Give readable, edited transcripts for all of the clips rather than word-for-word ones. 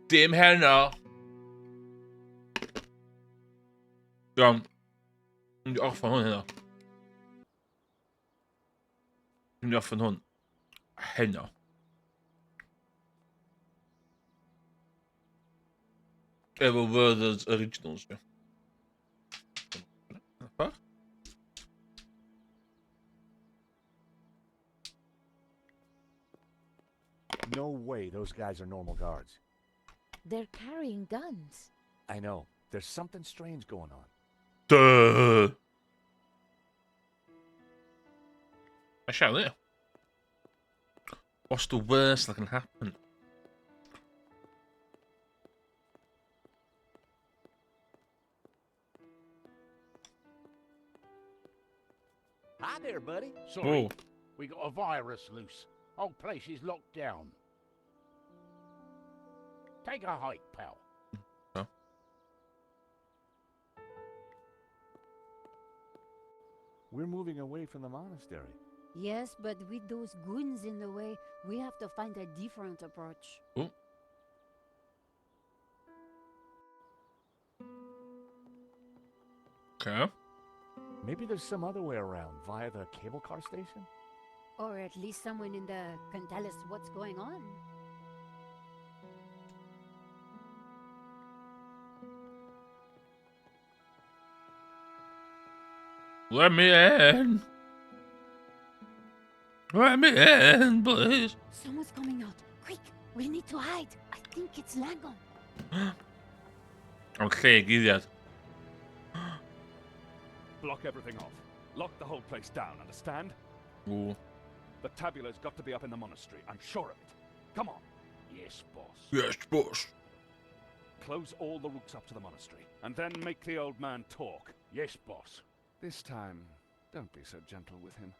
Dim heno. Ja. Die af van heno. Die af van hon. Heno. Even were the originals. Ja. Wat? No way those guys are normal guards. They're carrying guns. I know. There's something strange going on. Duh. I shall it. What's the worst that can happen? Hi there, buddy. Sorry, Oh. we got a virus loose. Whole place is locked down. Take a hike, pal. Huh? We're moving away from the monastery. Yes, but with those goons in the way, we have to find a different approach. Oh. Okay. Maybe there's some other way around, via the cable car station? Or at least someone in the can tell us what's going on. Let me in. Let me in, please. Someone's coming out. Quick, we need to hide. I think it's Lagon. Okay, idiot. Block everything off. Lock the whole place down, understand? Ooh. The tabula's got to be up in the monastery. I'm sure of it. Come on. Yes, boss. Yes, boss. Close all the routes up to the monastery, and then make the old man talk. Yes, boss. This time, don't be so gentle with him.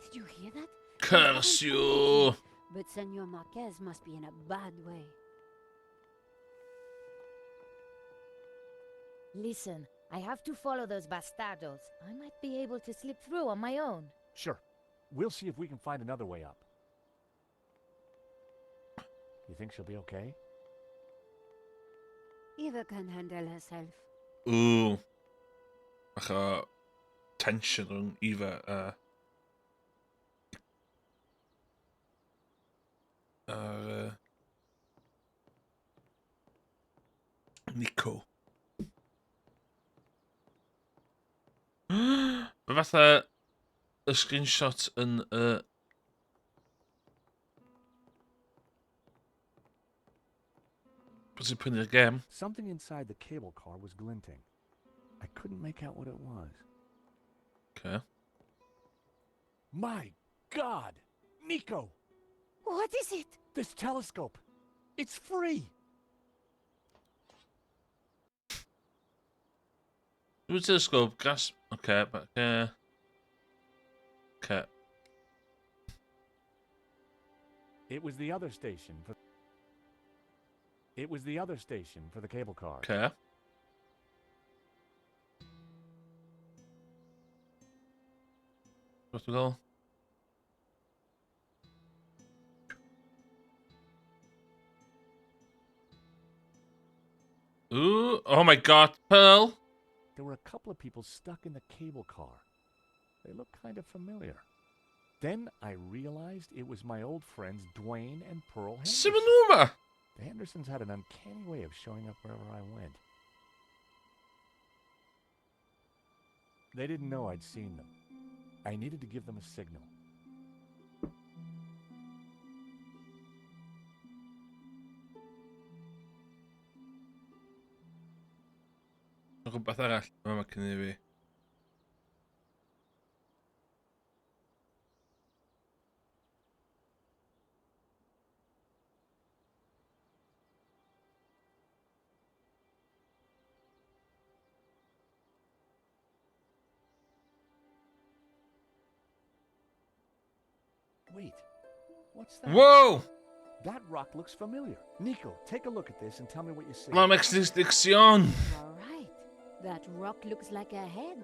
Did you hear that? Curse you. But Senor Marquez must be in a bad way. Listen, I have to follow those bastardos. I might be able to slip through on my own. Sure. We'll see if we can find another way up. You think she'll be okay? Eva can handle herself. Ooh. I ga tension rond Eva. Nico. Fatha y screenshot yn What's it putting in the game? Something inside the cable car was glinting. I couldn't make out what it was. Okay. My God! Nico! What is it? This telescope! It's free! What's this scope? Gas. Okay, but okay. It was the other station for... It was the other station for the cable car. Okay. Wat we al? Ooh, oh my god, Pearl. There were a couple of people stuck in the cable car. They looked kind of familiar. Then I realized it was my old friends Dwayne and Pearl Henderson. Simonuma. The Hendersons had an uncanny way of showing up wherever I went. They didn't know I'd seen them. I needed to give them a signal. Nog een beth arall ma' cyn i fi. Wait, what's that? Wow! That rock looks familiar. Nico, take a look at this and tell me what you see. Mam extinction. All right. That rock looks like a head.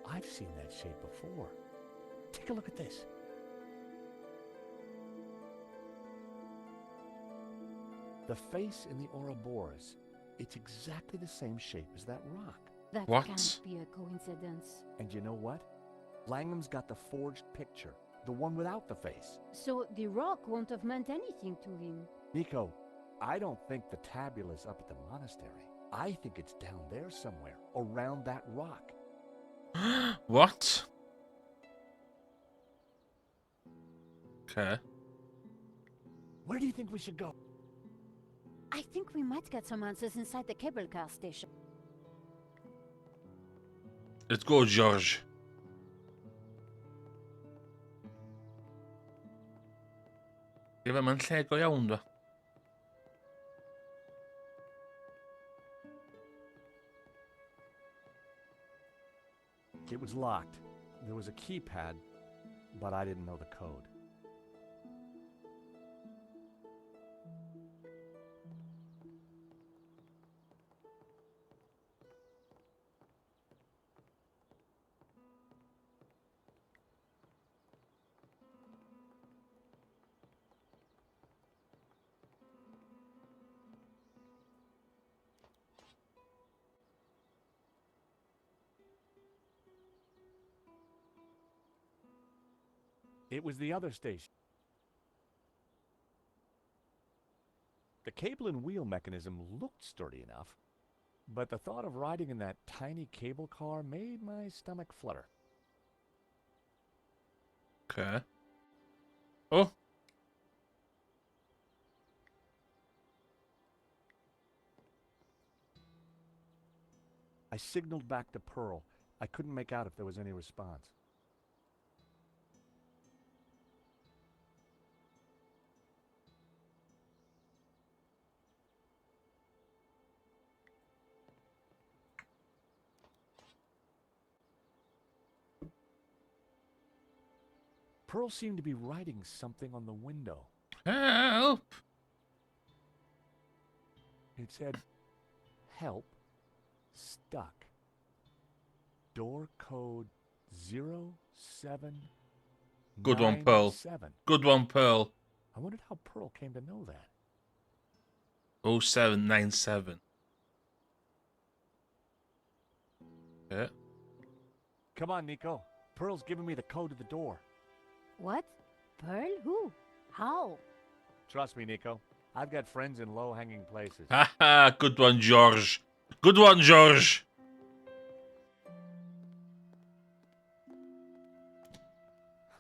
I've seen that shape before. Take a look at this. The face in the Ouroboros, it's exactly the same shape as that rock. That What? can't be a coincidence. And you know what? Langham's got the forged picture, the one without the face. So the rock won't have meant anything to him. Nico, I don't think the tabula's up at the monastery. I think it's down there somewhere, around that rock. What? Okay. Where do you think we should go? I think we might get some answers inside the cable car station. Let's go, George. Di ba ma'n lle go iawn do? It was locked. There was a keypad, but I didn't know the code. It was the other station. The cable and wheel mechanism looked sturdy enough, but the thought of riding in that tiny cable car made my stomach flutter. Okay. Oh. I signaled back to Pearl. I couldn't make out if there was any response. Pearl seemed to be writing something on the window. Help! It said, "Help, stuck. Door code 0797." Good one, Pearl. Good one, Pearl. I wondered how Pearl came to know that. 0797. Yeah. Come on, Nico. Pearl's giving me the code to the door. What? Pearl? Who? How? Trust me, Nico. I've got friends in low-hanging places. Haha, good one, George. Good one, George.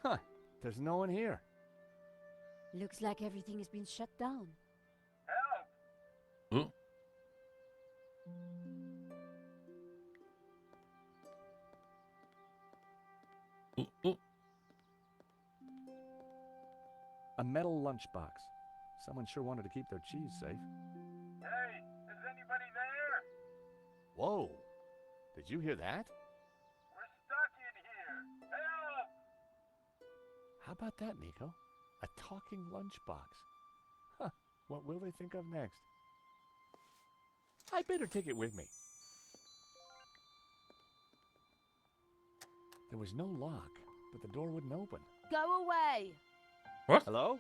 Huh. There's no one here. Looks like everything has been shut down. Oh. Oh, oh. A metal lunchbox. Someone sure wanted to keep their cheese safe. Hey, is anybody there? Whoa. Did you hear that? We're stuck in here. Help! How about that, Nico? A talking lunchbox. Huh. What will they think of next? I better take it with me. There was no lock, but the door wouldn't open. Go away! Hello?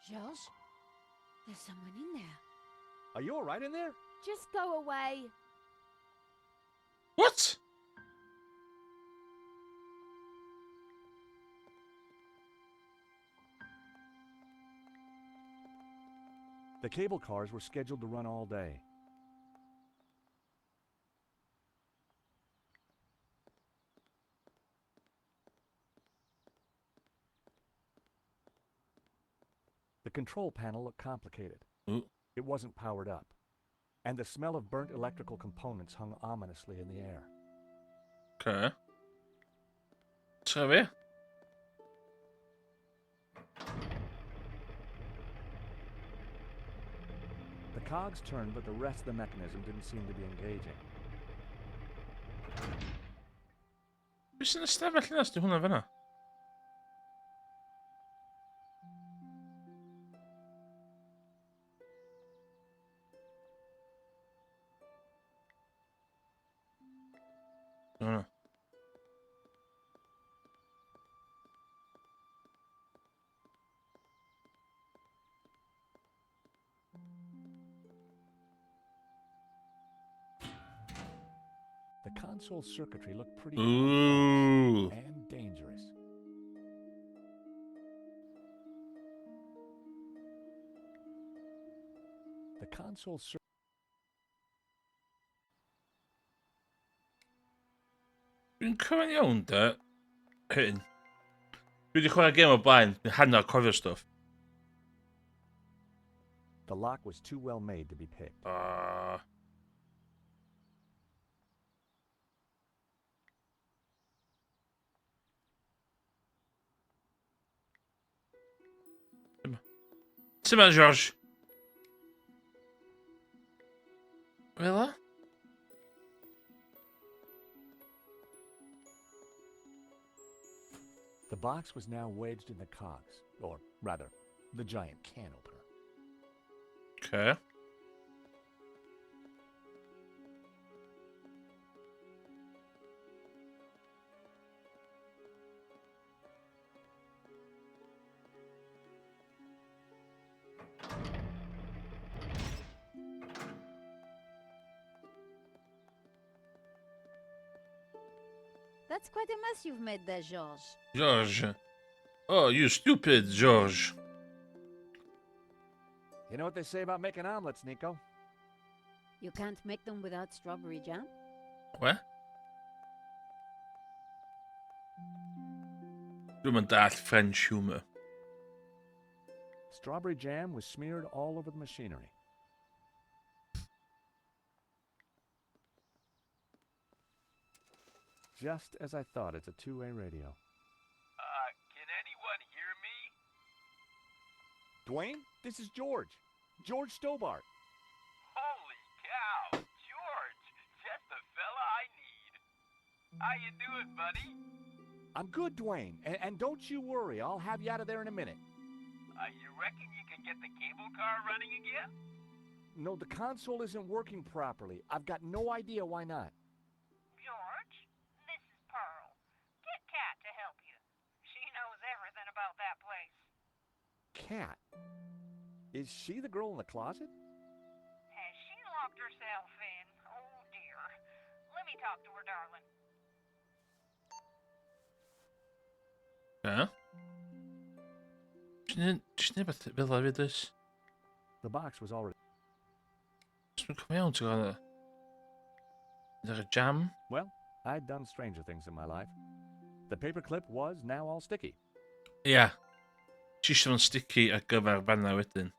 George? There's someone in there. Are you all right in there? Just go away! What? The cable cars were scheduled to run all day. The control panel looked complicated. Ooh. It wasn't powered up, and the smell of burnt electrical components hung ominously in the air. Okay. Ska vi? The cogs turned, but the rest of the mechanism didn't seem to be engaging. Who's yn ystafell nes di hwnna fyna? Hwnna. The console circuitry looked pretty Ooh. complex and dangerous. The console circuitry. Dwi'n cofio'n iawn, da. Hyn. Dwi wedi chwarae gêm o blaen, yn hanner cofio stwff. The lock was too well made to be picked. Sut George? Fel The box was now wedged in the cogs, or rather, the giant can opener. Okay. That's quite a mess you've made there, George. George. Oh, you stupid George. You know what they say about making omelets, Nico? You can't make them without strawberry jam? What? Dwi'n mynd all French humour. Strawberry jam was smeared all over the machinery. Just as I thought, it's a two-way radio. Can anyone hear me? Dwayne, this is George. George Stobart. Holy cow! George! Just the fella I need. How you doing, buddy? I'm good, Dwayne. And don't you worry, I'll have you out of there in a minute. You reckon you can get the cable car running again? No, the console isn't working properly. I've got no idea why not. George, this is Pearl. Get Kat to help you. She knows everything about that place. Kat? Is she the girl in the closet? Has she locked herself in? Oh, dear. Let me talk to her, darling. Yeah? Ti'n beth fel a fyd ys? The box was already... Dwi'n cofio iawn, ti'n gwybod? Is there a jam? Well, I'd done stranger things in my life. The paperclip was now all sticky. Ia. Yeah. Ti eisiau fo'n sticky ar gyfer fanna wedyn.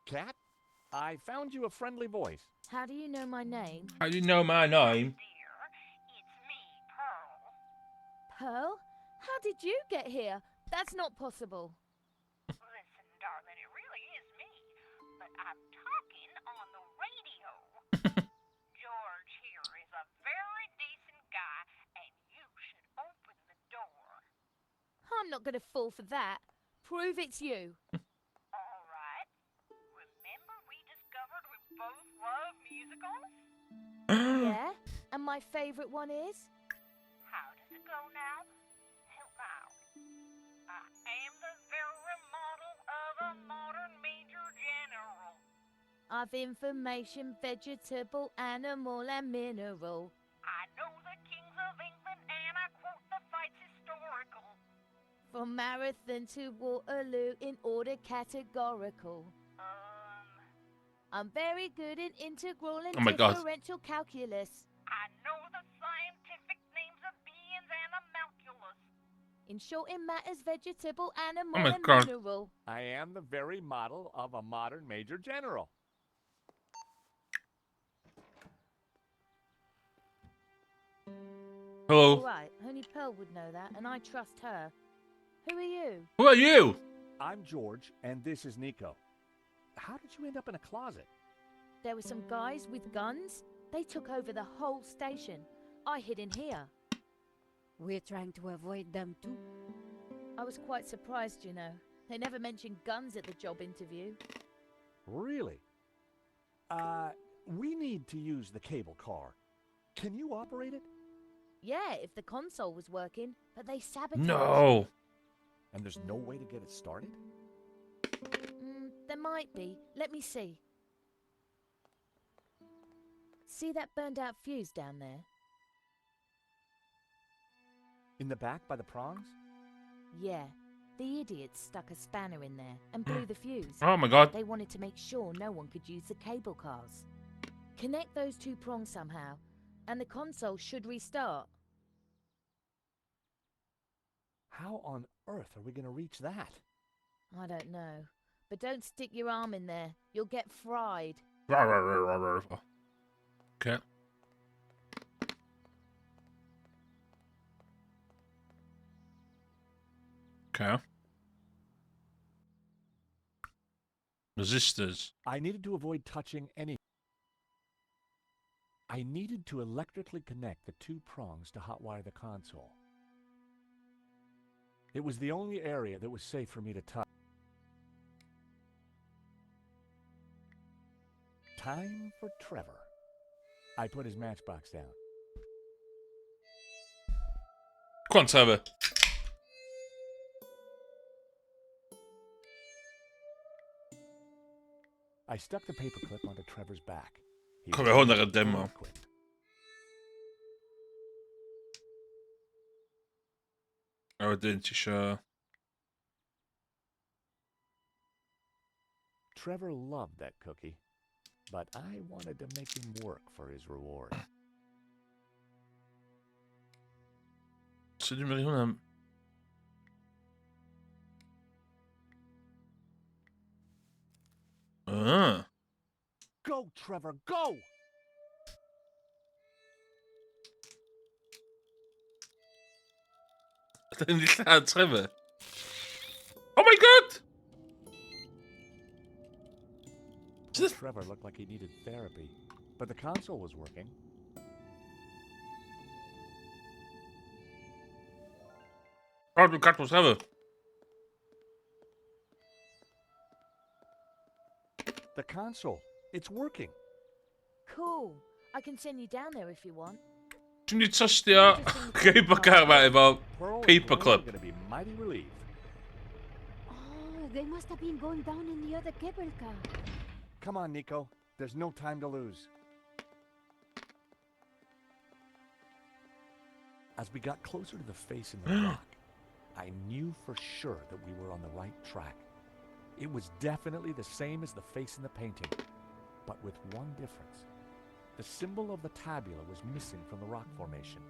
Kat, I found you a friendly voice. How do you know my name? How do you know my name? Dear, it's me, Pearl. Pearl? How did you get here? That's not possible. Listen, darling, it really is me. But I'm talking on the radio. George here is a very decent guy, and you should open the door. I'm not going to fall for that. Prove it's you. All right. Remember we discovered we both love musicals? Yeah? And my favorite one is? How does it go now? Help out. I am the very model of a modern major general. Of information, vegetable, animal, and mineral. I know the kings of England and I quote the fights historical. From Marathon to Waterloo in order categorical. I'm very good in integral and Oh my God. differential calculus. I know the scientific names of beings and a malculus. In short, in matters, vegetable, animal, Oh my and God. mineral. I am the very model of a modern major general. Hello. Right, only Pearl would know that, and I trust her. Who are you? Who are you? I'm George, and this is Nico. How did you end up in a closet? There were some guys with guns. They took over the whole station. I hid in here. We're trying to avoid them too. I was quite surprised, you know. They never mentioned guns at the job interview. Really? We need to use the cable car. Can you operate it? Yeah, if the console was working, but they sabotaged. No. And there's no way to get it started? There might be. Let me see. See that burned out fuse down there? In the back by the prongs? Yeah. The idiots stuck a spanner in there and blew the fuse. Oh my god. They wanted to make sure no one could use the cable cars. Connect those two prongs somehow, and the console should restart. How on earth are we going to reach that? I don't know. But don't stick your arm in there. You'll get fried. Okay. Okay. Resistors. I needed to avoid touching any. I needed to electrically connect the two prongs to hotwire the console. It was the only area that was safe for me to touch. Time for Trevor. I put his matchbox down. Come on, Trevor. I stuck the paperclip onto Trevor's back. He Kom was weer gewoon naar het fully demo. equipped. Oh, didn't you sure? Trevor loved that cookie, but I wanted to make him work for his reward. Zit u maar gewoon aan. Go, Trevor, go! Die gaat Trevor. Oh my god! Trevor looked like he needed therapy, but the console was working. Oh, du kannst was Trevor. The console, it's working. Cool. I can send you down there if you want. Toen niet zo stil. Geen elkaar bij wel. Pearl and Paperclip. Dwayne are gonna be mighty relieved. Oh, they must have been going down in the other cable car. Come on, Nico. There's no time to lose. As we got closer to the face in the rock, I knew for sure that we were on the right track. It was definitely the same as the face in the painting, but with one difference. The symbol of the tabula was missing from the rock formation.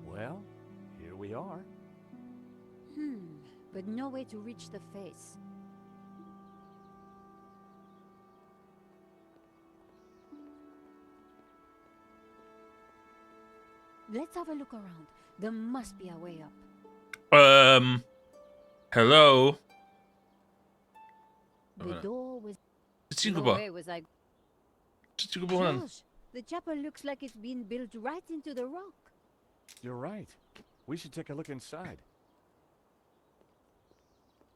Well, here we are. But no way to reach the face. Let's have a look around. There must be a way up. Hello. The door was... Zit je No gewoon? way was I... Zit je gewoon? Josh, the chapel looks like it's been built right into the rock. You're right. We should take a look inside.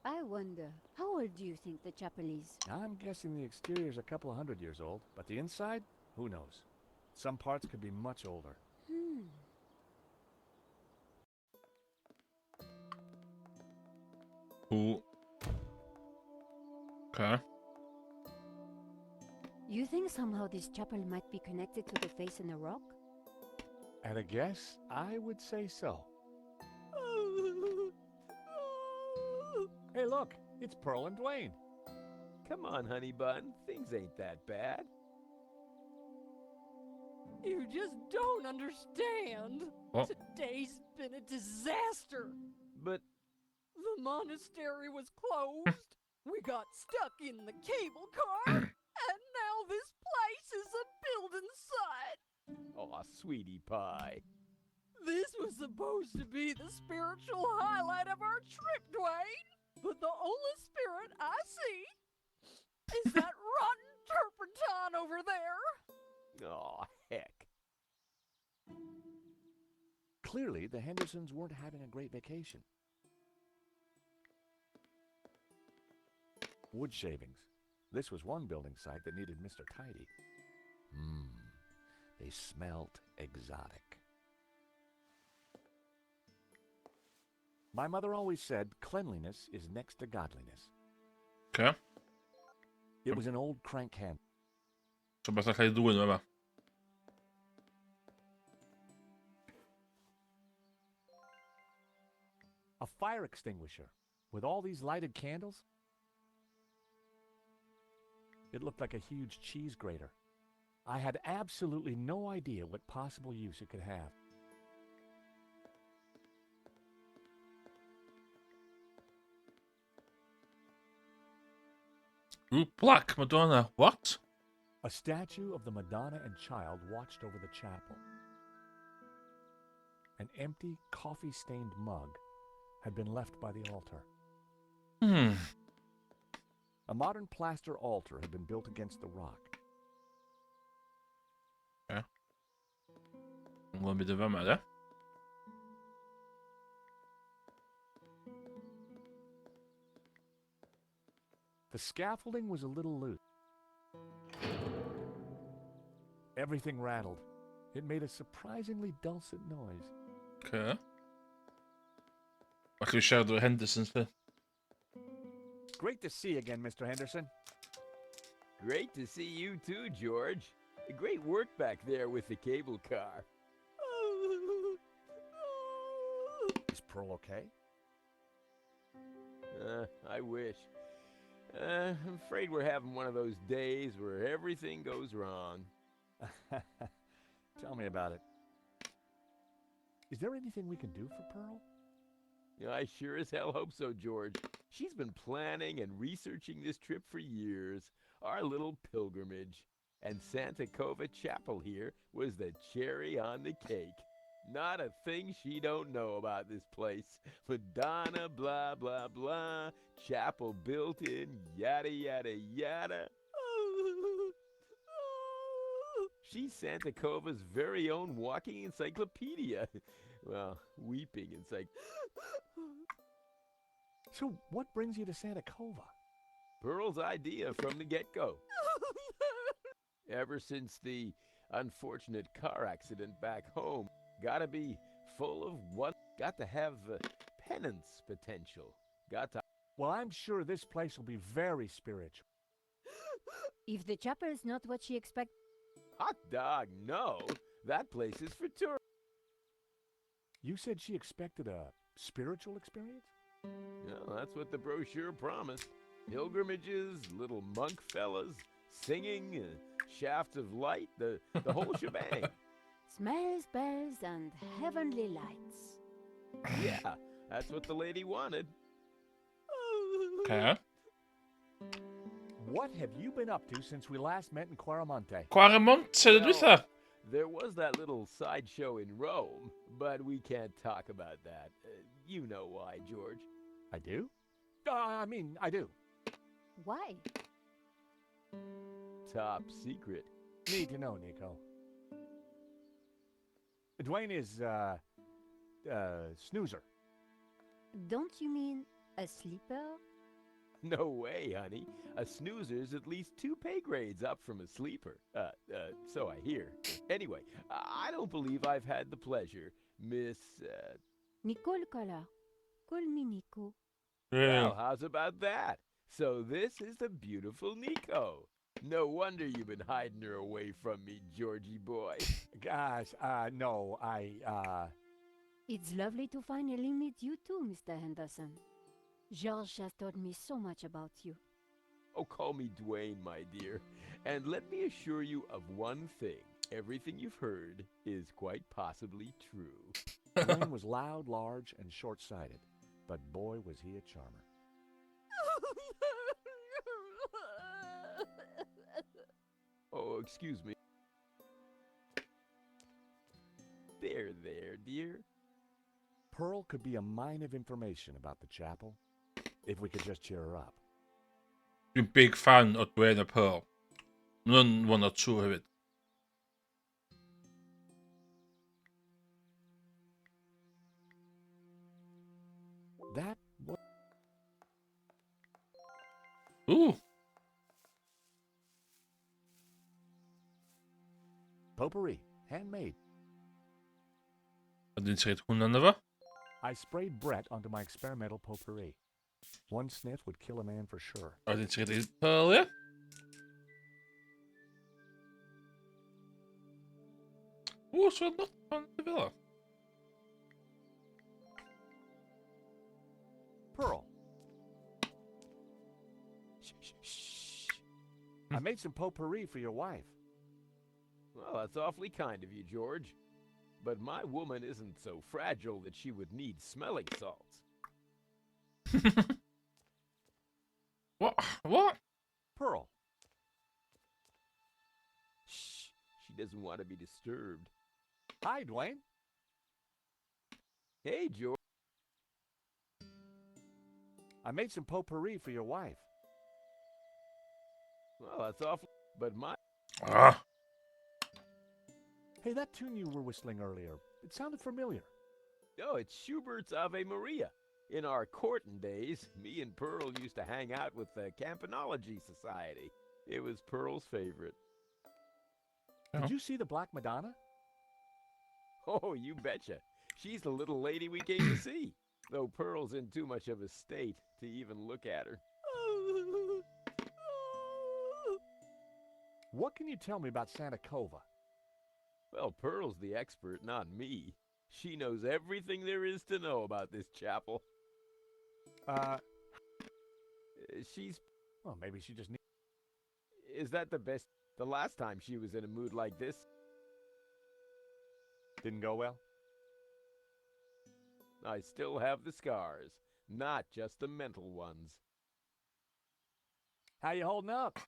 I wonder, how old do you think the chapel is? I'm guessing the exterior's a couple of 100 years old, but the inside? Who knows? Some parts could be much older. Hoe? Okay. You think somehow this chapel might be connected to the face in the rock? At a guess, I would say so. Hey, look, it's Pearl and Dwayne. Come on, honey bun. Things ain't that bad. You just don't understand. What? Today's been a disaster. But The monastery was closed. We got stuck in the cable car. And now this place is a building site. aw, sweetie pie. This was supposed to be the spiritual highlight of our trip, Dwayne. But the only spirit I see is that rotten turpentine over there. Aw, heck. Clearly, the Hendersons weren't having a great vacation. Wood shavings. This was one building site that needed Mr. Tidy. They smelt exotic. My mother always said cleanliness is next to godliness. Okej. It was an old crank hand. Trzeba zakleić dłoń, dobra. A fire extinguisher with all these lighted candles. It looked like a huge cheese grater. I had absolutely no idea what possible use it could have. Ooh, Black Madonna. What? A statue of the Madonna and Child watched over the chapel. An empty, coffee-stained mug had been left by the altar. A modern plaster altar had been built against the rock. Okay. Mogłem być dwa mele. The scaffolding was a little loose. Everything rattled. It made a surprisingly dulcet noise. Okay. Vad ska vi köra då? Henderson för? Great to see you again, Mr. Henderson. Great to see you too, George. Great work back there with the cable car. Is Pearl okay? I wish. I'm afraid we're having one of those days where everything goes wrong. Tell me about it. Is there anything we can do for Pearl? I sure as hell hope so, George. She's been planning and researching this trip for years. Our little pilgrimage. And Santa Cova Chapel here was the cherry on the cake. Not a thing she don't know about this place. Madonna, blah, blah, blah. Chapel built in, yada, yada, yada. She's Santa Cova's very own walking encyclopedia. Well, weeping So what brings you to Santa Cova? Pearl's idea from the get-go. Ever since the unfortunate car accident back home, gotta be full of one. Got to have penance potential. Got to. Well, I'm sure this place will be very spiritual. If the chapel is not what she expects, Hot dog, no. That place is for tourists. You said she expected a spiritual experience? Well, that's what the brochure promised. Pilgrimages, little monk fellas, singing, shafts of light, the whole shebang. smells, bells, and heavenly lights. Yeah, that's what the lady wanted. Okay. What have you been up to since we last met in Quaramonte? Quaramont, ser det du sa? There was that little sideshow in Rome, but we can't talk about that. You know why, George. I do? I do. Why? Top secret. Need to know, Nico. Dwayne is, snoozer. Don't you mean a sleeper? No way, honey. A snoozer's at least 2 pay grades up from a sleeper. So I hear. Anyway, I don't believe I've had the pleasure, Miss, Nicole Collar. Call me Nico. Well, how's about that? So this is the beautiful Nico. No wonder you've been hiding her away from me, Georgie boy. Gosh, no, It's lovely to finally meet you too, Mr. Henderson. George has told me so much about you. Oh, call me Dwayne, my dear. And let me assure you of one thing. Everything you've heard is quite possibly true. Dwayne was loud, large, and short-sighted, but boy was he a charmer. Oh, excuse me. There, dear. Pearl could be a mine of information about the chapel, if we could just cheer her up. I'm a big fan of Dwayne och Pearl. Någon var något så, jag vet. That was... Ooh. Potpourri, handmade. Hade inte sagt hon va? I sprayed Brett onto my experimental potpourri. One sniff would kill a man for sure. I didn't see it earlier. Oh, so not on the villa. Pearl. Shh, shh, shh. I made some potpourri for your wife. Well, that's awfully kind of you, George. But my woman isn't so fragile that she would need smelling salts. What? What? Pearl. Shh. She doesn't want to be disturbed. Hi, Dwayne. Hey, George. I made some potpourri for your wife. Well, that's awful. But my... Ah. Hey, that tune you were whistling earlier, it sounded familiar. Oh, it's Schubert's Ave Maria. In our courting days, me and Pearl used to hang out with the Campanology Society. It was Pearl's favorite. Did you see the Black Madonna? Oh, you betcha. She's the little lady we came to see. Though Pearl's in too much of a state to even look at her. What can you tell me about Santa Cova? Well, Pearl's the expert, not me. She knows everything there is to know about this chapel. She's... Well, maybe she just needs... Is that the best... The last time she was in a mood like this? Didn't go well? I still have the scars, not just the mental ones. How you holding up?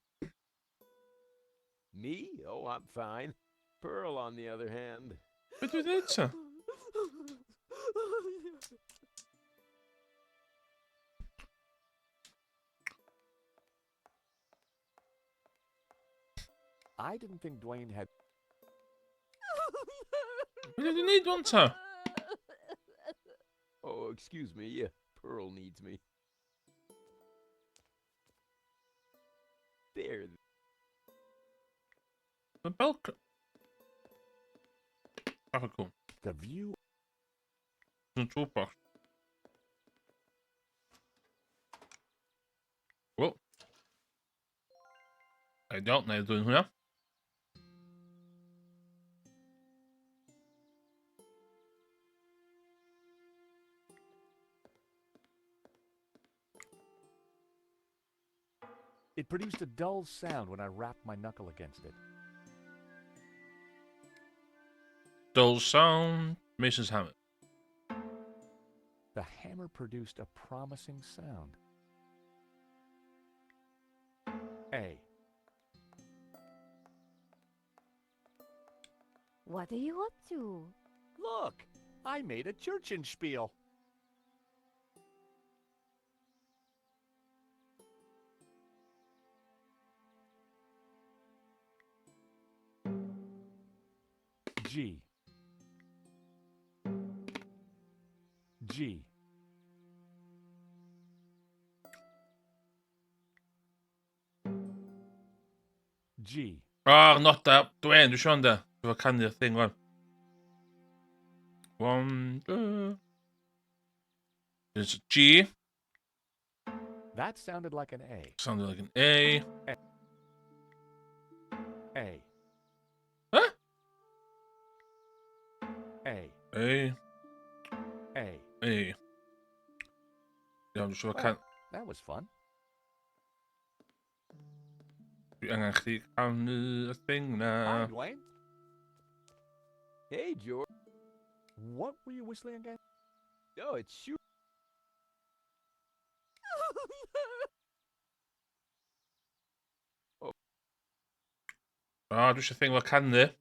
Me? Oh, I'm fine. Pearl, on the other hand... Wat doet dit zo? I didn't think Dwayne had... Wat doet niet doen zo? Oh, excuse me. Pearl needs me. There. De balk. Even cool. The view... Een toepas. Wow. I don't know doing here. It produced a dull sound when I rapped my knuckle against it. Dull sound. Mrs. Hammett. The hammer produced a promising sound. A. What are you up to? Look! I made a Churchenspiel. G. G. G. Ah, not that. Dwayne, du skjønner. Du kan det thing one. 1, 2. There's a G. That sounded like an A. Sounded like an A. A. Huh? A. A. A. A. Ja, dus we gaan... That was fun. En eigenlijk aan de thing Hi, now. Dwayne. Hey, George. What were you whistling again? Oh, it's Schubert. Ah, dus je thing we kenden.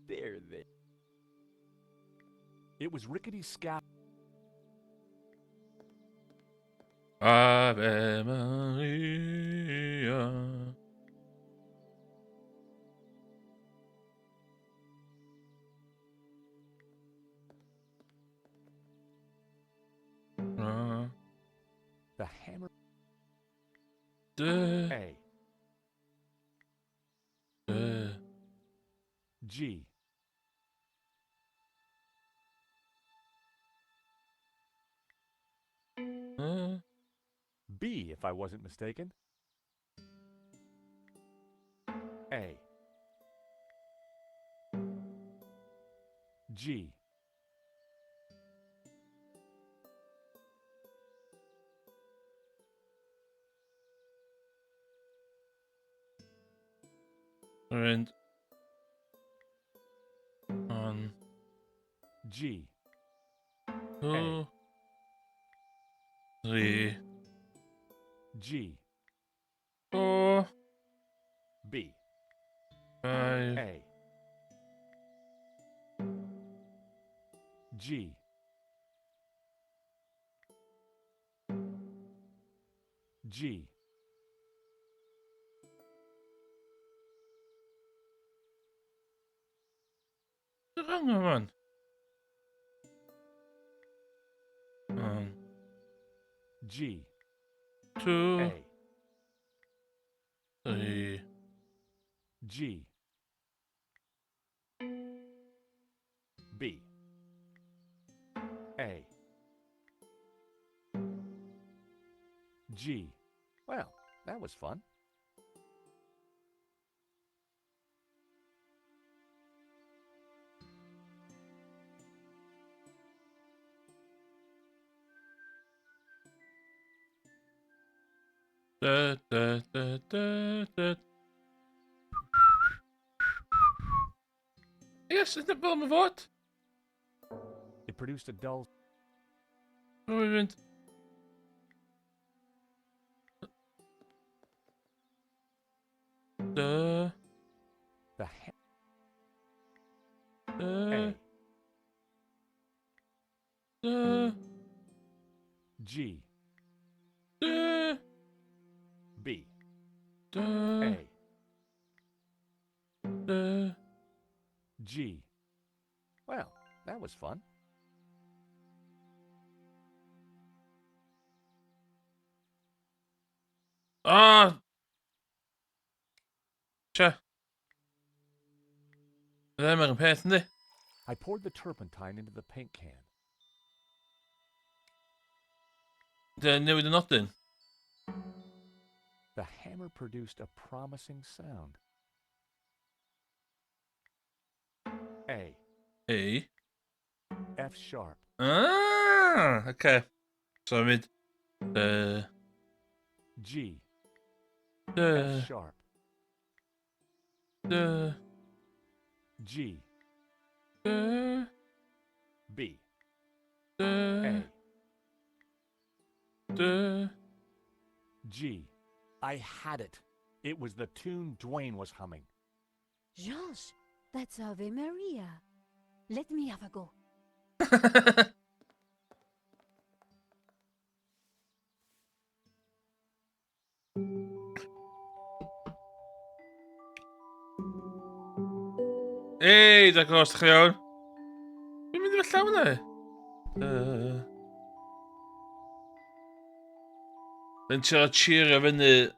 There. It was Rickety Scout. Ave Maria. The hammer. De. A. De. G. B, if I wasn't mistaken. A. G. And on G. 2, 3, G. 4, B. 5, A. G. G. wrong one. G. 2, A. 3, G. B. A. G. Well, that was fun. da, da, da, da, da. Yes, isn't it Belma Vort? It produced a dull. Movement. Da, The ha- da, A. da, G. da, B. da, A. da. G. Well, that was fun. Ah! Tja. Det är mer peten det. I poured the turpentine into the paint can. Det nu är det något in. The hammer produced a promising sound. A. A. F sharp. Ah! Okay. Så med G. da, F sharp. da, G. da, B. da, A. da. G. I had it. It was the tune Dwayne was humming. George, that's Ave Maria. Let me have a go. Hey, daar was het gewoon. Wie moet je met samen? Dan cheeren we de.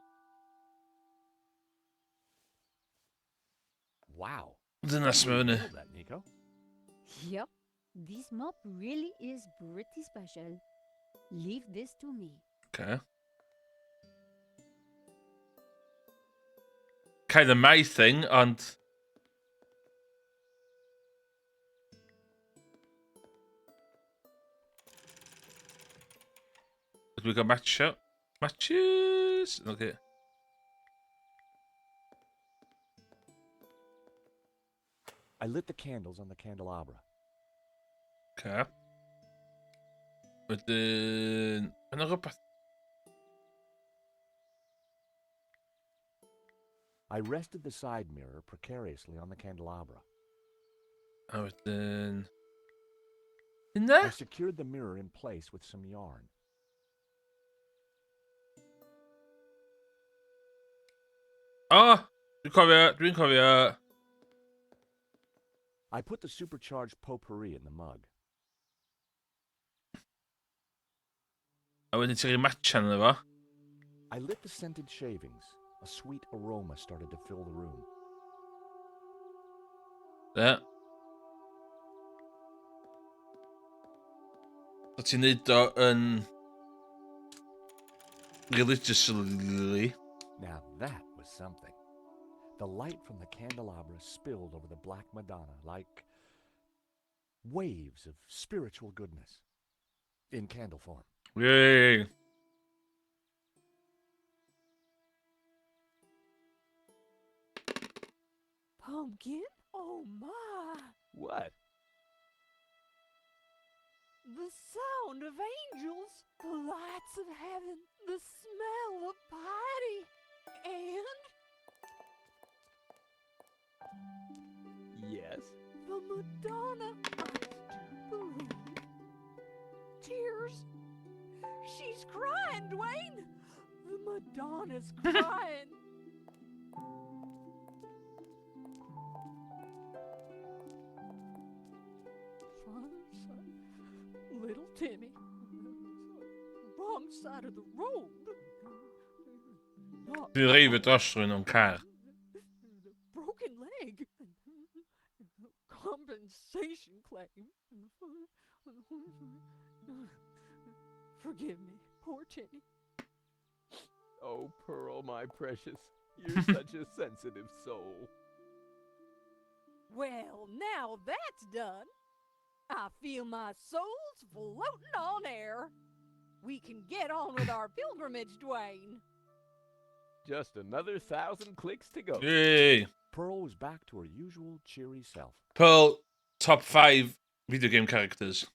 Wow. De You naast really me. nailed that, Nico. Yep, this mop really is pretty special. Leave this to me. Okay. Kind of my thing, and we got matches. Okay. I lit the candles on the candelabra. Okay. But then another path. I rested the side mirror precariously on the candelabra. Oh, then in I there. secured the mirror in place with some yarn. Ah, drink cover. I put the supercharged potpourri in the mug. I went into matchen det va? I lit the scented shavings. A sweet aroma started to fill the room. Ja. Dat je niet daar een religiously. Now that was something. The light from the candelabra spilled over the Black Madonna like waves of spiritual goodness in candle form. Yay. Pumpkin? Oh my! What? The sound of angels, the lights of heaven, the smell of piety, and Yes? the Madonna. I do believe. Tears. She's crying, Dwayne. The Madonna's crying. Little Timmy. Wrong side of the road. Not Die riven achter in elkaar. broken leg. Compensation claim. Forgive me, poor Timmy. Oh, Pearl, my precious. You're such a sensitive soul. Well, now that's done. I feel my soul's floating on air. We can get on with our pilgrimage, Dwayne. Just another 1,000 clicks to go. Yay. Pearl was back to her usual cheery self. Pearl, top 5 video game characters.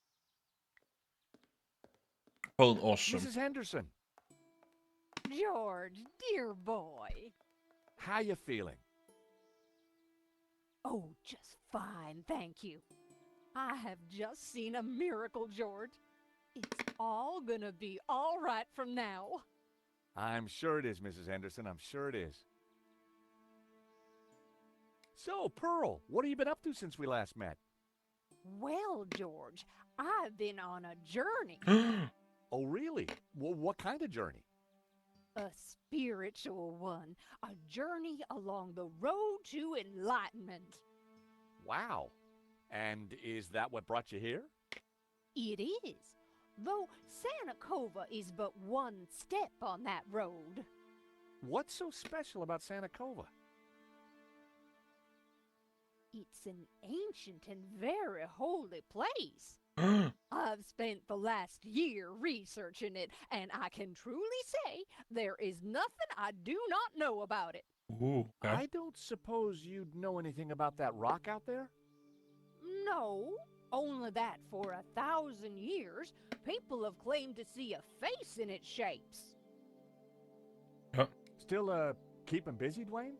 Pearl, awesome. Mrs. Henderson, George, dear boy. how you feeling? Oh, just fine, thank you. I have just seen a miracle, George. It's all gonna be all right from now. I'm sure it is, Mrs. Henderson. I'm sure it is. So, Pearl, what have you been up to since we last met? Well, George, I've been on a journey. Oh, really? Well, what kind of journey? A spiritual one. A journey along the road to enlightenment. Wow. And is that what brought you here? It is. Though Santa Cova is but one step on that road. What's so special about Santa Cova? It's an ancient and very holy place. I've spent the last year researching it, and I can truly say there is nothing I do not know about it. Ooh, okay. I don't suppose you'd know anything about that rock out there? No, only that for 1,000 years, people have claimed to see a face in its shapes. Still, keeping busy, Dwayne?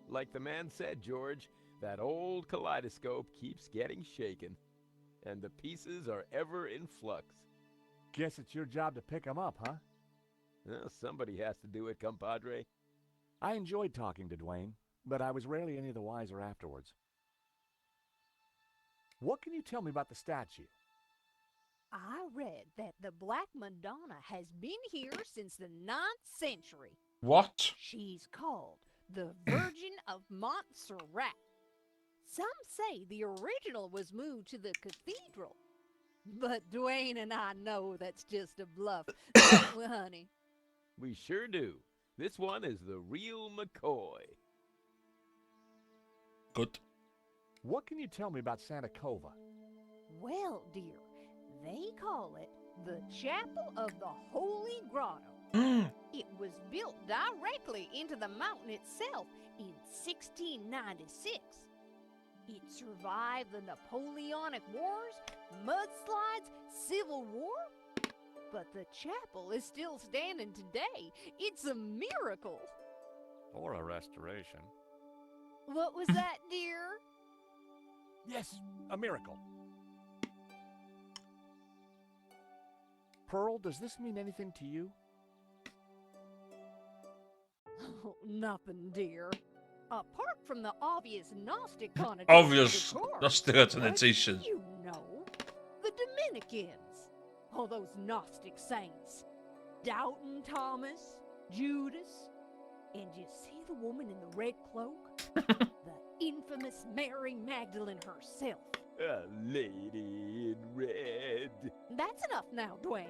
Like the man said, George, that old kaleidoscope keeps getting shaken, and the pieces are ever in flux. Guess it's your job to pick 'em up, huh? Well, somebody has to do it, compadre. I enjoyed talking to Dwayne, but I was rarely any the wiser afterwards. What can you tell me about the statue? I read that the Black Madonna has been here since the 9th century. What? She's called the Virgin of Montserrat. Some say the original was moved to the cathedral. But Dwayne and I know that's just a bluff, don't we, honey? We sure do. This one is the real McCoy. Good. What can you tell me about Santa Cova? Well, dear, they call it the Chapel of the Holy Grotto. It was built directly into the mountain itself in 1696. It survived the Napoleonic Wars, mudslides, Civil War. But the chapel is still standing today. It's a miracle. Or a restoration. What was that, dear? Yes, a miracle. Pearl, does this mean anything to you? Oh, nothing, dear. Apart from the obvious Gnostic connotation. Obvious. of course. That's the What connotation. do you know? The Dominicans. All those Gnostic saints. Doubting Thomas, Judas. And you see the woman in the red cloak? The infamous Mary Magdalene herself. A lady in red. That's enough now, Dwayne.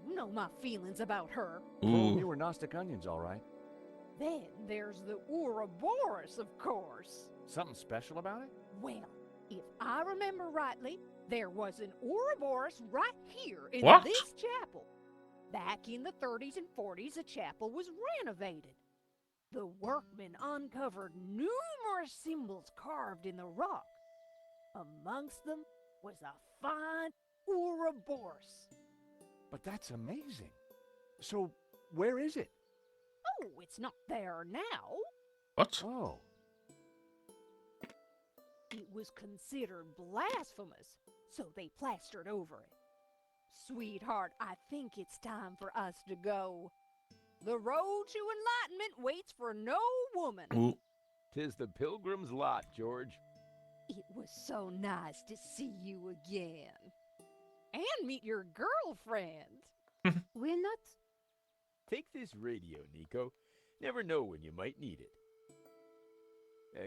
You know my feelings about her. Pearl, Ooh. you were Gnostic onions, all right. Then there's the Ouroboros, of course. Something special about it? Well, if I remember rightly, there was an Ouroboros right here in What? this chapel. Back in the 30s and 40s, the chapel was renovated. The workmen uncovered numerous symbols carved in the rock. Amongst them was a fine Ouroboros. But that's amazing. So, where is it? Oh, it's not there now. What? Oh. It was considered blasphemous, so they plastered over it. Sweetheart, I think it's time for us to go. The road to enlightenment waits for no woman. Ooh. 'Tis the pilgrim's lot, George. It was so nice to see you again. And meet your girlfriend. We're not. Take this radio, Nico. Never know when you might need it.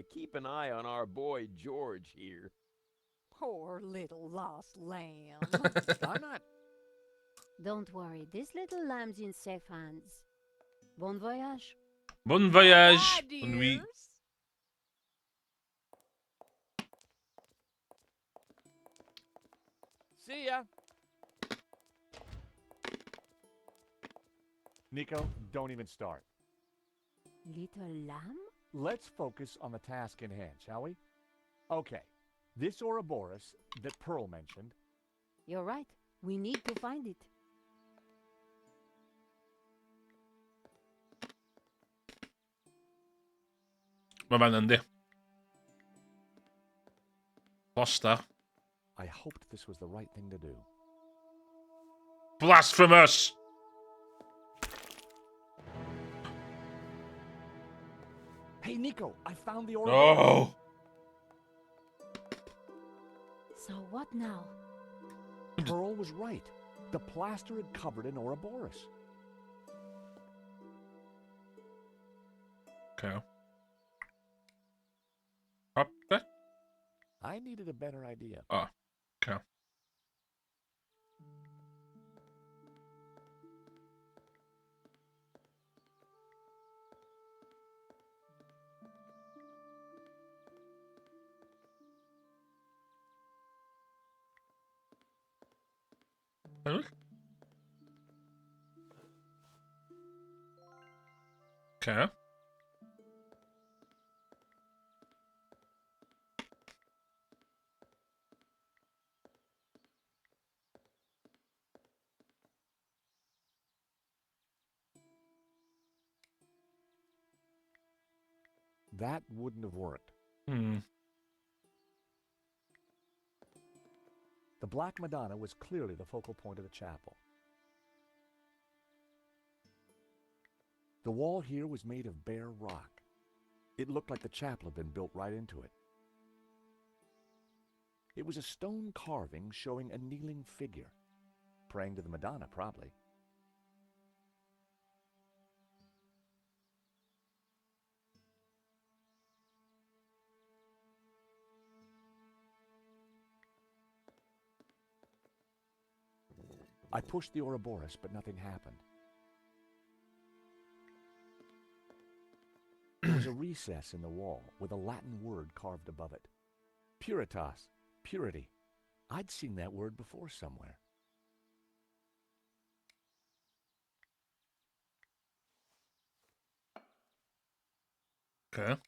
Keep an eye on our boy George here. Poor little lost lamb. I'm not. Don't worry, this little lamb's in safe hands. Bon voyage. Bon voyage. Bye, Bonne nuit. dears. See ya. Nico, don't even start. Little lamb? Let's focus on the task in hand, shall we? Okay. This Ouroboros that Pearl mentioned. You're right. We need to find it. Vad var den det? Foster. I hoped this was the right thing to do. Blasphemous! Hey, Nico, I found the Ouroboros. No! So what now? Pearl was right. The plaster had covered an Ouroboros. Okay. Up there? I needed a better idea. Oh, okay. Huh? Okay. That wouldn't have worked. Hmm. The Black Madonna was clearly the focal point of the chapel. The wall here was made of bare rock. It looked like the chapel had been built right into it. It was a stone carving showing a kneeling figure, praying to the Madonna, probably. I pushed the Ouroboros, but nothing happened. There was a recess in the wall with a Latin word carved above it. Puritas, purity. I'd seen that word before somewhere. Okay.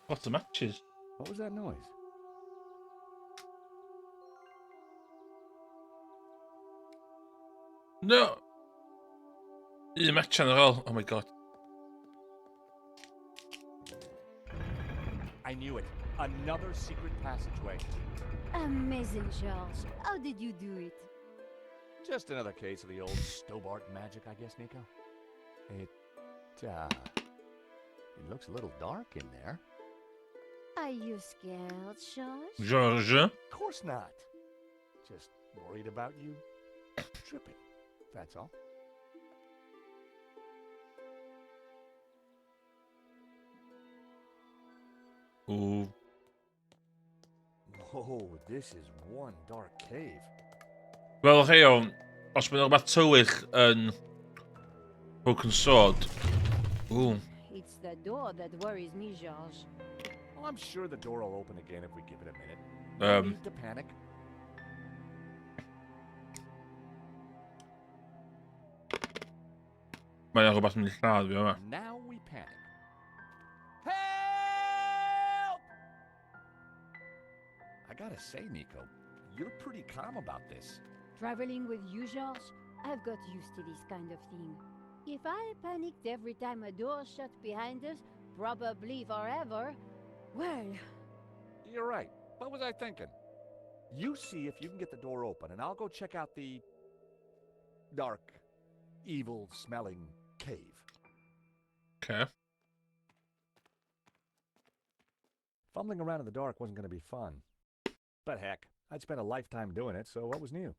Lots of matches. What was that noise? No! I match general. Oh my god. I knew it. Another secret passageway. Amazing, George. How did you do it? Just another case of the old Stobart magic, I guess, Nico. It looks a little dark in there. Are you scared, George? George. Of course not. Just worried about you tripping. That's all. Ooh. Oh, this is one dark cave. Wel, rhai o, os mae'n rhywbeth tywych yn Broken Sword... Ooh. It's the door that worries me, George. Well, I'm sure the door will open again if we give it a minute. No need to panic. Mae'n rhywbeth mynd i lladd fi yma. Now we panic. Help! I gotta say, Nico, you're pretty calm about this. Traveling with you, George, I've got used to this kind of thing. If I panicked every time a door shut behind us, probably forever, well... You're right. What was I thinking? You see if you can get the door open, and I'll go check out the dark, evil-smelling cave. Okay. Fumbling around in the dark wasn't going to be fun. But heck, I'd spent a lifetime doing it, so what was new?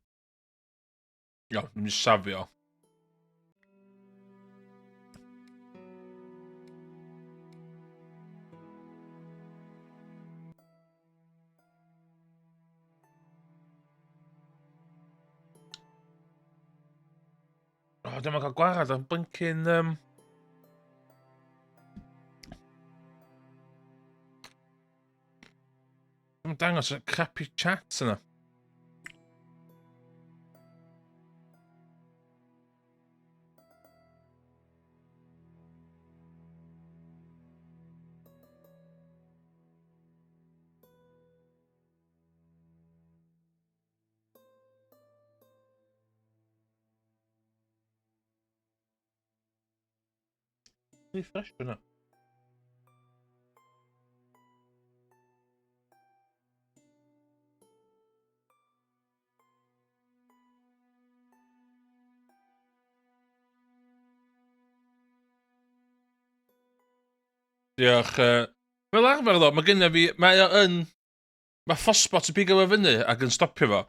Ia, dwi'n safio. O, dwi'n cael gwarad am byncyn... Dwi'n dangos y crappy chat yna. Refresh hwnna. Diolch. Fel arfer ddo, mae gennym fi... Mae o yn... Mae phosbot y pigo fo fyny ac yn stopio fo.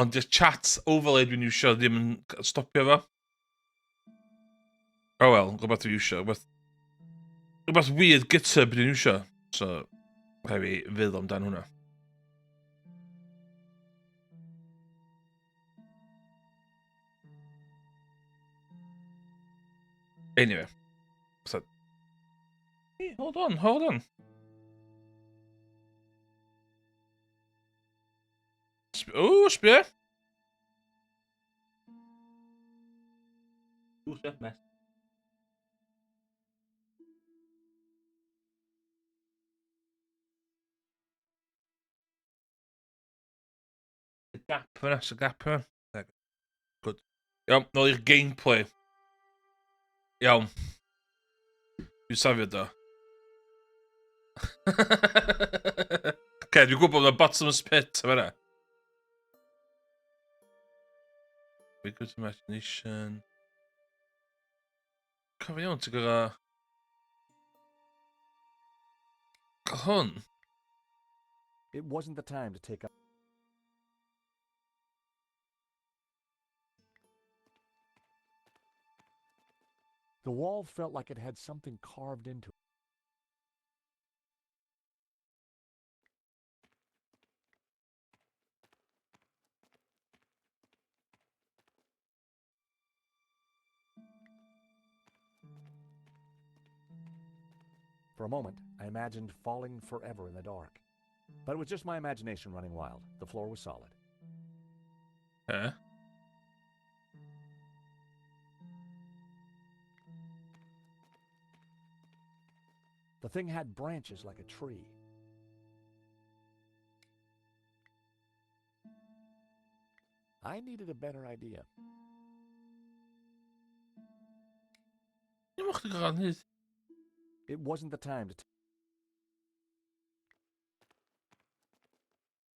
Ond di'r chat overlay dwi'n iwsio ddim yn stopio fo. O wel, rhywbeth dwi'n iwsio. Rhywbeth weird GitHub dwi'n iwsio. So, rhaid fi fydd amdan hwnna. Anyway. So... Hey, hold on, hold on. Ooh, sbio. Ooh, step mess. The gap yna, y gap yna. Good. Iawn, nôl i'r gameplay. Iawn. Dwi'n safio do. Dwi'n gwybod bod yna bottomless pit yma yna. Very good imagination. Cofio iawn, ti'n gyda... Cael hwn. It wasn't the time to take up. The wall felt like it had something carved into it. For a moment, I imagined falling forever in the dark. But it was just my imagination running wild. The floor was solid. Huh? The thing had branches like a tree. I needed a better idea. Nie mocht ik er niet. It wasn't the time to...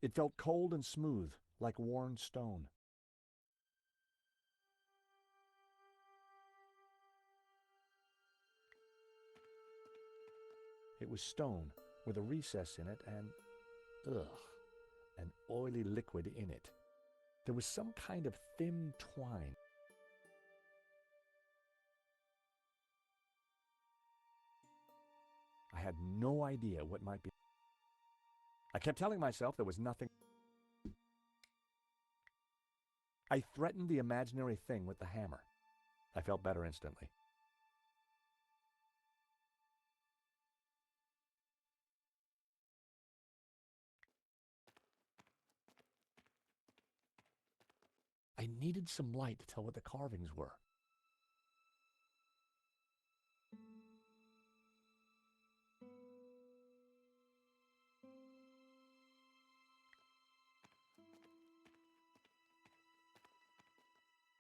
It felt cold and smooth, like worn stone. It was stone with a recess in it and, an oily liquid in it. There was some kind of thin twine. I had no idea what might be. I kept telling myself there was nothing. I threatened the imaginary thing with the hammer. I felt better instantly. I needed some light to tell what the carvings were.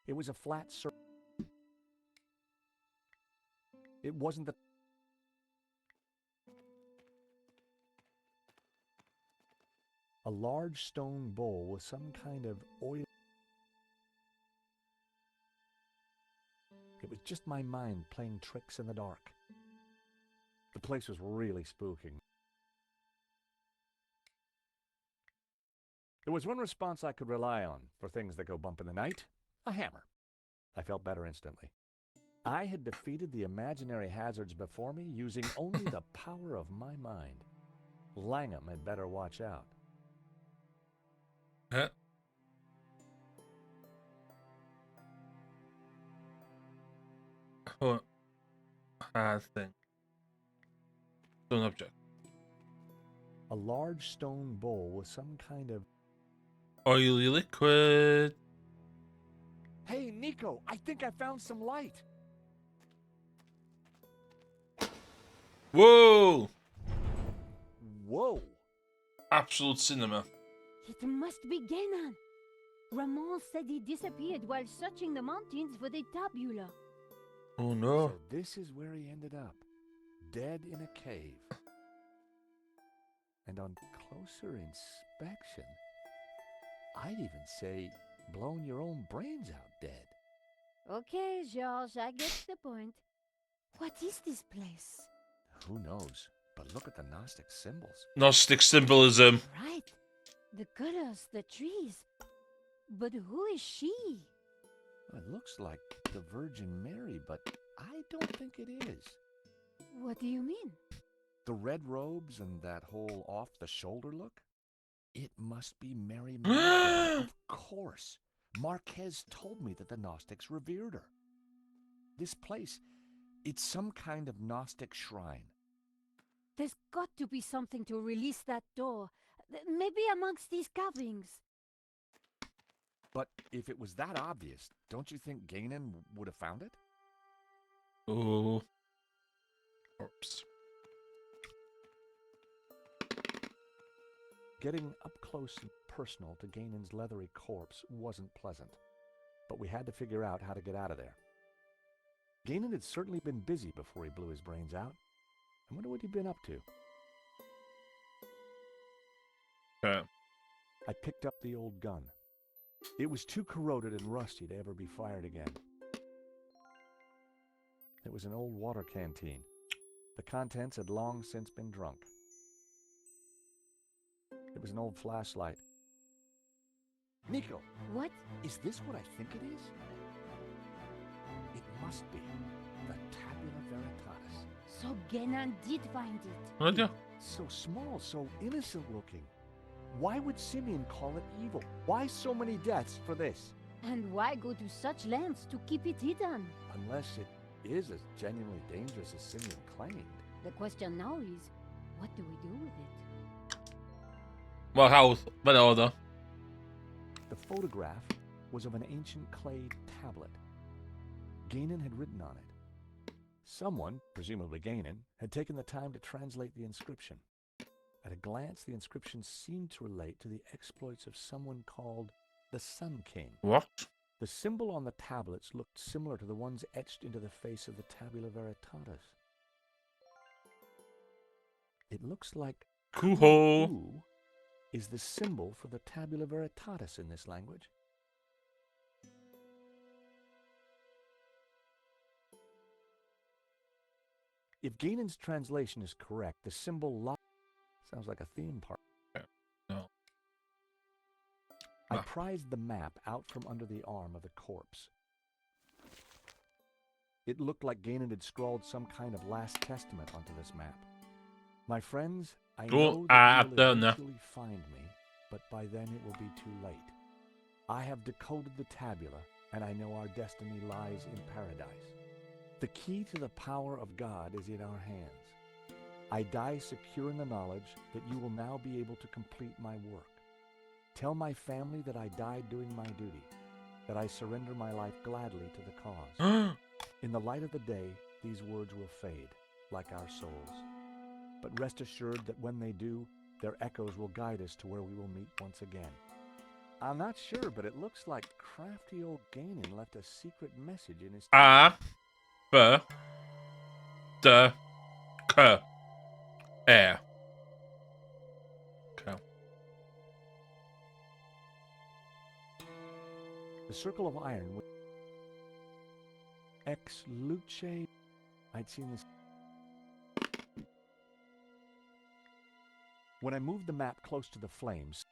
It was a flat circle. It wasn't the... A large stone bowl with some kind of oil. It was just my mind playing tricks in the dark. The place was really spooking. There was one response I could rely on for things that go bump in the night: a hammer. I felt better instantly. I had defeated the imaginary hazards before me using only the power of my mind. Langham had better watch out. Huh? Oh, hard thing. Stone object. A large stone bowl with some kind of... Oily liquid. Hey, Nico, I think I found some light. Whoa! Whoa! Absolute cinema. It must be Genan. Ramon said he disappeared while searching the mountains for the tabula. Oh no. So this is where he ended up, dead in a cave. And on closer inspection, I'd even say blown your own brains out dead. Okay, George, I get the point. What is this place? Who knows? But look at the Gnostic symbols. Gnostic symbolism. Right. The colors, the trees. But who is she? It looks like the Virgin Mary, but I don't think it is. What do you mean? The red robes and that whole off-the-shoulder look? It must be Mary Magdalene. Of course. Marquez told me that the Gnostics revered her. This place, it's some kind of Gnostic shrine. There's got to be something to release that door. Maybe amongst these carvings. But if it was that obvious, don't you think Genan would have found it? Oh. Oops. Getting up close and personal to Ganon's leathery corpse wasn't pleasant, but we had to figure out how to get out of there. Ganon had certainly been busy before he blew his brains out. I wonder what he'd been up to. Okay. I picked up the old gun. It was too corroded and rusty to ever be fired again. It was an old water canteen. The contents had long since been drunk. It was an old flashlight. Nico! What? Is this what I think it is? It must be the Tabula Veritatis. So Genan did find it. What? Yeah. So small, so innocent looking. Why would Simeon call it evil? Why so many deaths for this? And why go to such lengths to keep it hidden? Unless it is as genuinely dangerous as Simeon claimed. The question now is, what do we do with it? Well, how? By order. The photograph was of an ancient clay tablet. Ganon had written on it. Someone, presumably Ganon, had taken the time to translate the inscription. At a glance, the inscription seemed to relate to the exploits of someone called the Sun King. What? The symbol on the tablets looked similar to the ones etched into the face of the Tabula Veritatis. It looks like Kuho. Ku is the symbol for the Tabula Veritatis in this language. If Ganon's translation is correct, the symbol sounds like a theme park. No. I prized the map out from under the arm of the corpse. It looked like Ganon had scrawled some kind of last testament onto this map. My friends, I Go know that you down will there. eventually find me, but by then it will be too late. I have decoded the tabula, and I know our destiny lies in paradise. The key to the power of God is in our hands. I die secure in the knowledge that you will now be able to complete my work. Tell my family that I died doing my duty, that I surrender my life gladly to the cause. In the light of the day, these words will fade, like our souls. But rest assured that when they do, their echoes will guide us to where we will meet once again. I'm not sure, but it looks like crafty old Ganon left a secret message in his... Air. Okay. The Circle of Iron... Ex Luce... I'd seen this... When I moved the map close to the flames,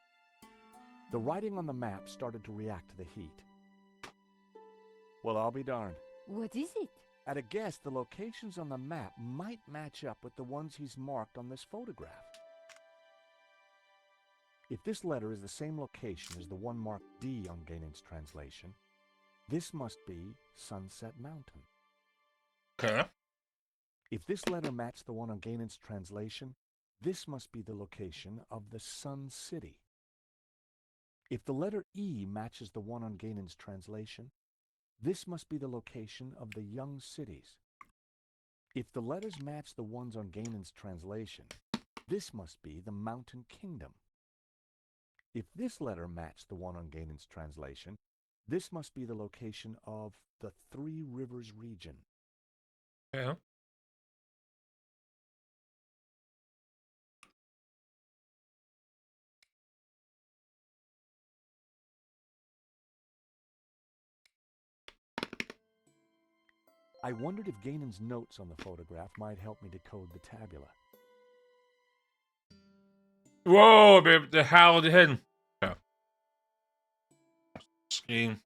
the writing on the map started to react to the heat. Well, I'll be darned. What is it? At a guess, the locations on the map might match up with the ones he's marked on this photograph. If this letter is the same location as the one marked D on Ganon's translation, this must be Sunset Mountain. Okay. If this letter matched the one on Ganon's translation, this must be the location of the Sun City. If the letter E matches the one on Ganon's translation, this must be the location of the Young Cities. If the letters match the ones on Ganon's translation, this must be the Mountain Kingdom. If this letter matched the one on Ganon's translation, this must be the location of the Three Rivers region. Yeah. I wondered if Ganon's notes on the photograph might help me decode the tabula. Whoa, babe, the hell are they hidden? Okay. Screen.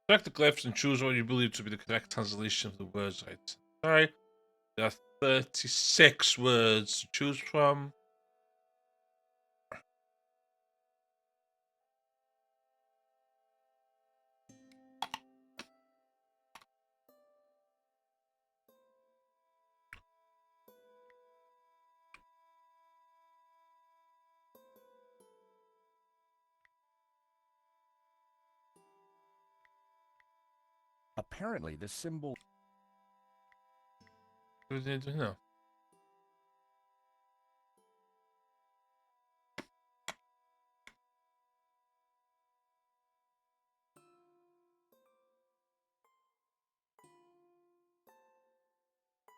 Check the glyphs and choose what you believe to be the correct translation of the words. Right. Sorry. There are 36 words to choose from. Apparently, the symbol... What do they do now?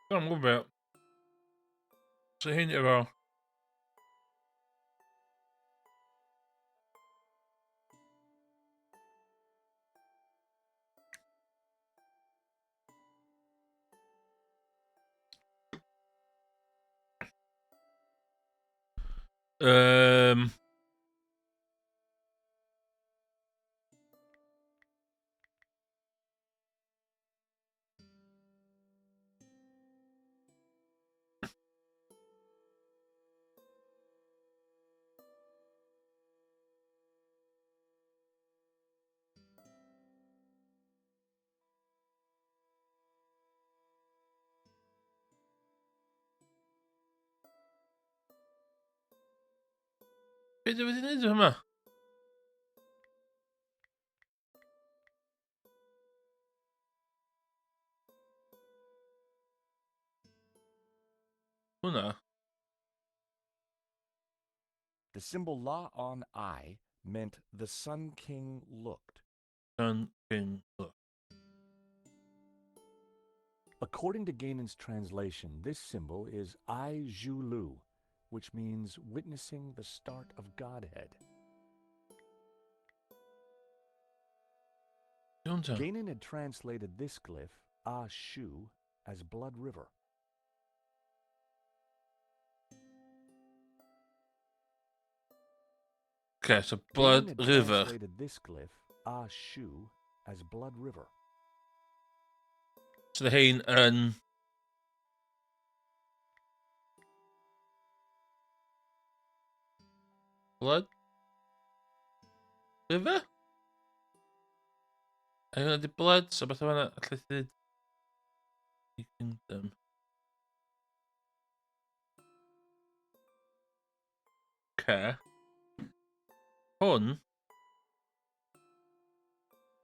Come on, move it. Så hinner jag bara. Vet du vad det är nu hemma? Huna. The symbol La on I meant the Sun King looked. Sun King look. According to Ganon's translation, this symbol is I Zhu Lu, which means witnessing the start of Godhead. Ganon had translated this glyph, Ah Shu, as Blood River. Okay, so Blood Ganon had River. translated this glyph, Ah Shu, as Blood River. Så det är en Blood? River? A hwnna di blood, so beth o fanna, allai ddweud... Kingdom. Okay. Hwn.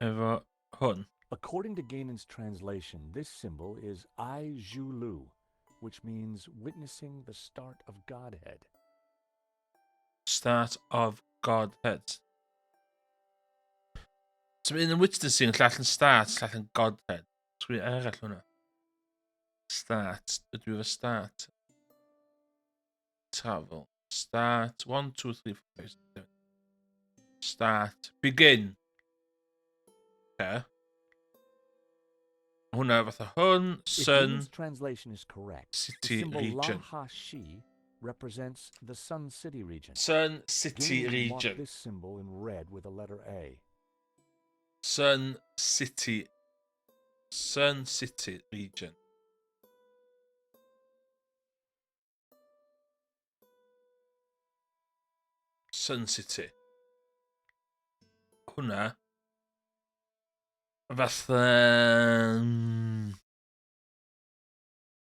Efo hwn. According to Gainan's translation, this symbol is I Zhu Lu, which means witnessing the start of Godhead. Start of Godhead. So mae un yn witnessing, llall yn start, llall yn Godhead. Sgwini arall hwnna. Start. Ydw efo start. Travel. Start. 1, 2, 3, 4, 5, 6, 7. Start. Begin. Okay. Hwnna fatha hwn, If sun, Gainan's translation is correct, the city symbol region. La Ha Shi represents the Sun City region. Sun City Gainan marked region. this symbol in red with a letter A. Sun City. Sun City region. Sun City. Hwnna. Fatha...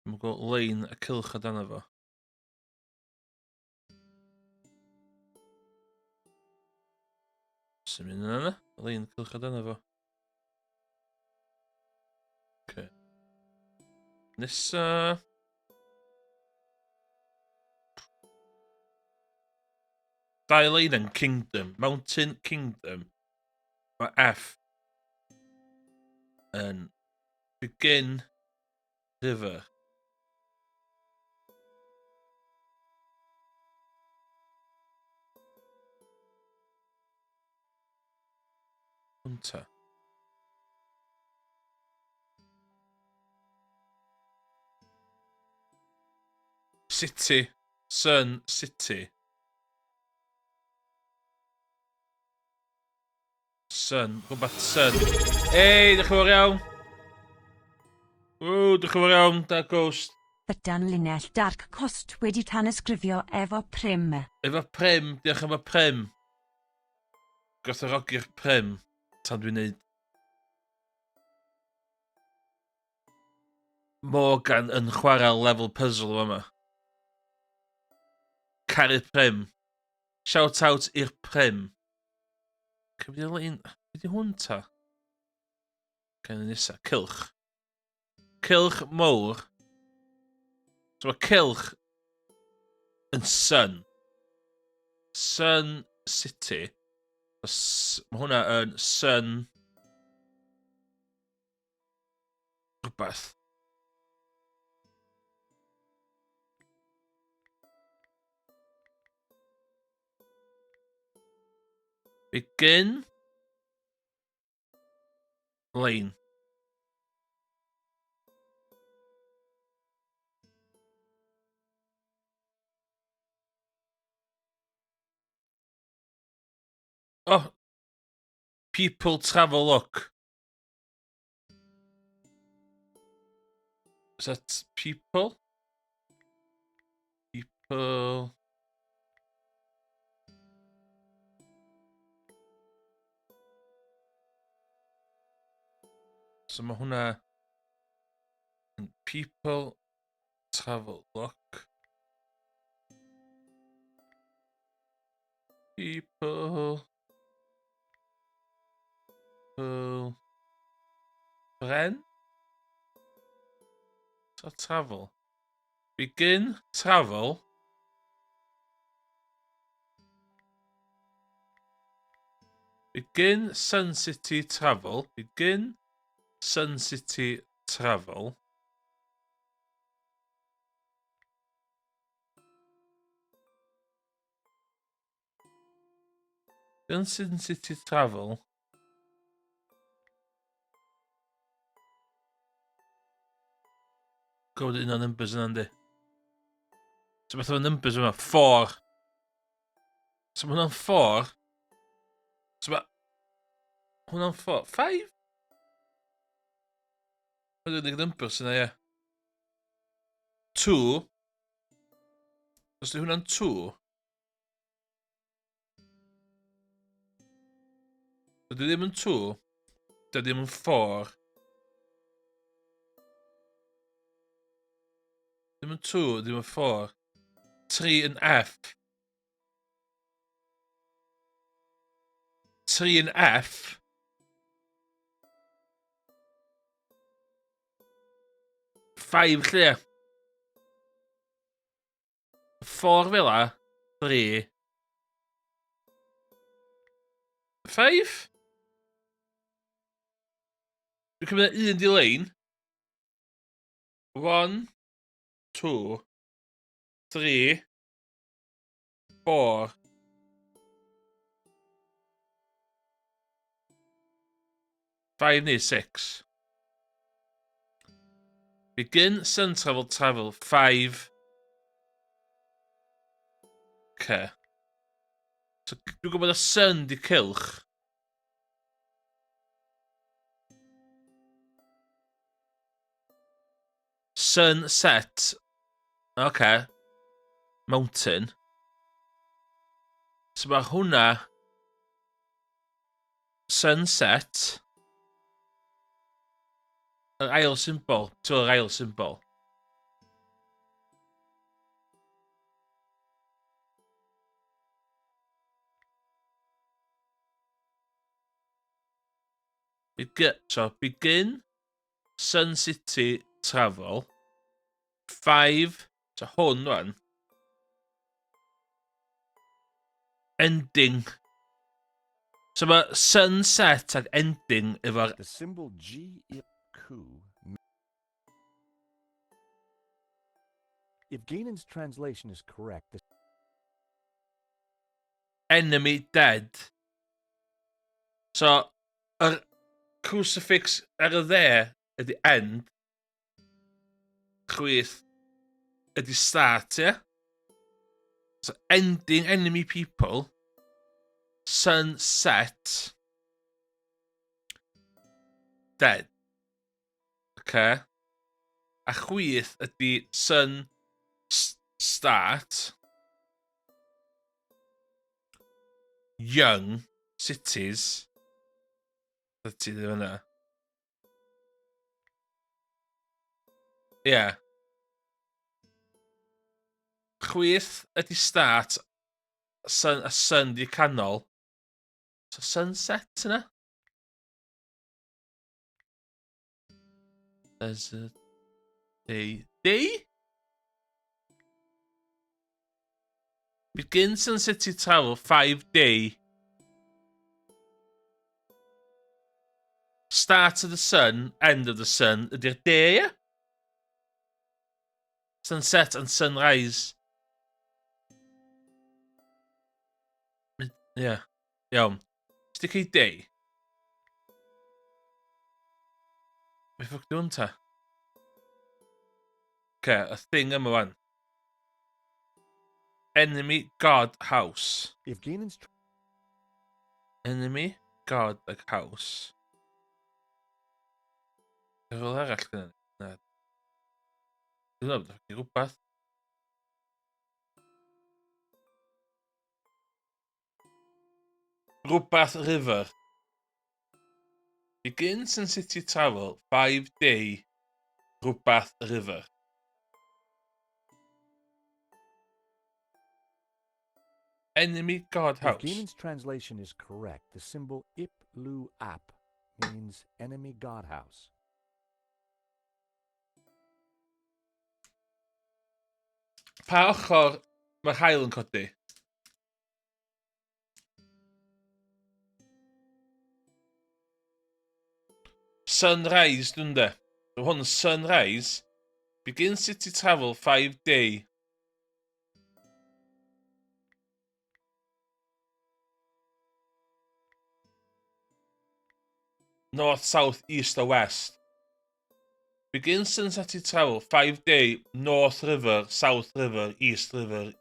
Mae'n gweld lein y cylch o dan efo. Sy'n mynd yna? Lein y cylch o dan efo. Okay. Nesa... Dau lein yn Kingdom. Mountain Kingdom. Mae F. Yn Begin River. Hunter. City. Sun City. Sun. Rhywbeth sun. Ei, diolch yn fawr iawn. Ww, diolch yn fawr iawn, da ghost. Bydan linell Dark Cost wedi tanysgrifio efo prim. Efo prim, diolch efo prim. Gwerthfawrogi'r prim tan dwi'n neud Morgan yn chwarae level puzzle yma. Caru prim. Shout out i'r prim. Cyfyd i'r un... Beth i hwn ta? Cael nesa. Cylch. Cylch mowr. So mae cylch yn sun. Sun City. Mae hwnna yn sun... Rhywbeth. Begin. Lane. Oh. People travel look. Is that people? People. So mae hwnna yn people travel look. People. Bren? So travel. Begin travel. Begin Sun City travel. Begin Sun City travel. Begin Sun City travel. Gwyd un o numbers yna yndi. So beth o'r numbers yma? 4. So mae hwnna'n 4. So mae hwnna'n 4. 5? Mae'n unig numbers yna, ie. 2. Os di hwnna'n 2. Dydy ddim yn 2. Dydy ddim yn 4. Ddim yn 2, ddim yn 4. 3 yn F. 3 yn F. 5 lle. 4 fel a. 3. 5? Dwi'n cymryd 1 di-lein. 1, 2, 3, 4. 5 neu 6. Begin sun travel 5. Okay. So, dwi'n gwybod y sun di cylch. Sunset. Okay. Mountain. So mae hwnna sunset. Yr ail symbol. Yr ail symbol. Begin Sun City travel 5. So hwn rwan. Ending. So mae sunset ac ending efo'r... The symbol G-I-P-Q. If Ganon's translation is correct, the enemy dead. So, yr crucifix ar y dde ydi end. Chwith ydi start, ie? So, ending enemy people. Sunset. Dead. Okay. A chwith ydi sun start. Young cities. Ydy ddim yna. Ie. Chwith ydi start. A sun di canol. So sunset yna. There's a day. Day? Begin Sun City travel 5 day. Start of the sun, end of the sun. Ydy'r day, ie? Sunset and sunrise. Ie. Iawn. Stick i day. Be ffwc dwi'n ta? Y thing yma wan. Enemy God House. if Ganon's Enemy God like House. Fel arall gyda ni? Na. Dwi'n meddwl bod yn rhywbeth. Rhywbeth River. Begin Sun City travel 5 day. Rhywbeth River. Enemy God If House. Ganon's translation is correct, the symbol Ip-Lu-Ap means enemy god house. Pa ochr mae'r haul yn codi? Sunrise, dwi'n de. So hwn, sunrise. Begin city travel 5 day. North, south, east or west. Begin Sun City travel 5 day. North River, South River, East River,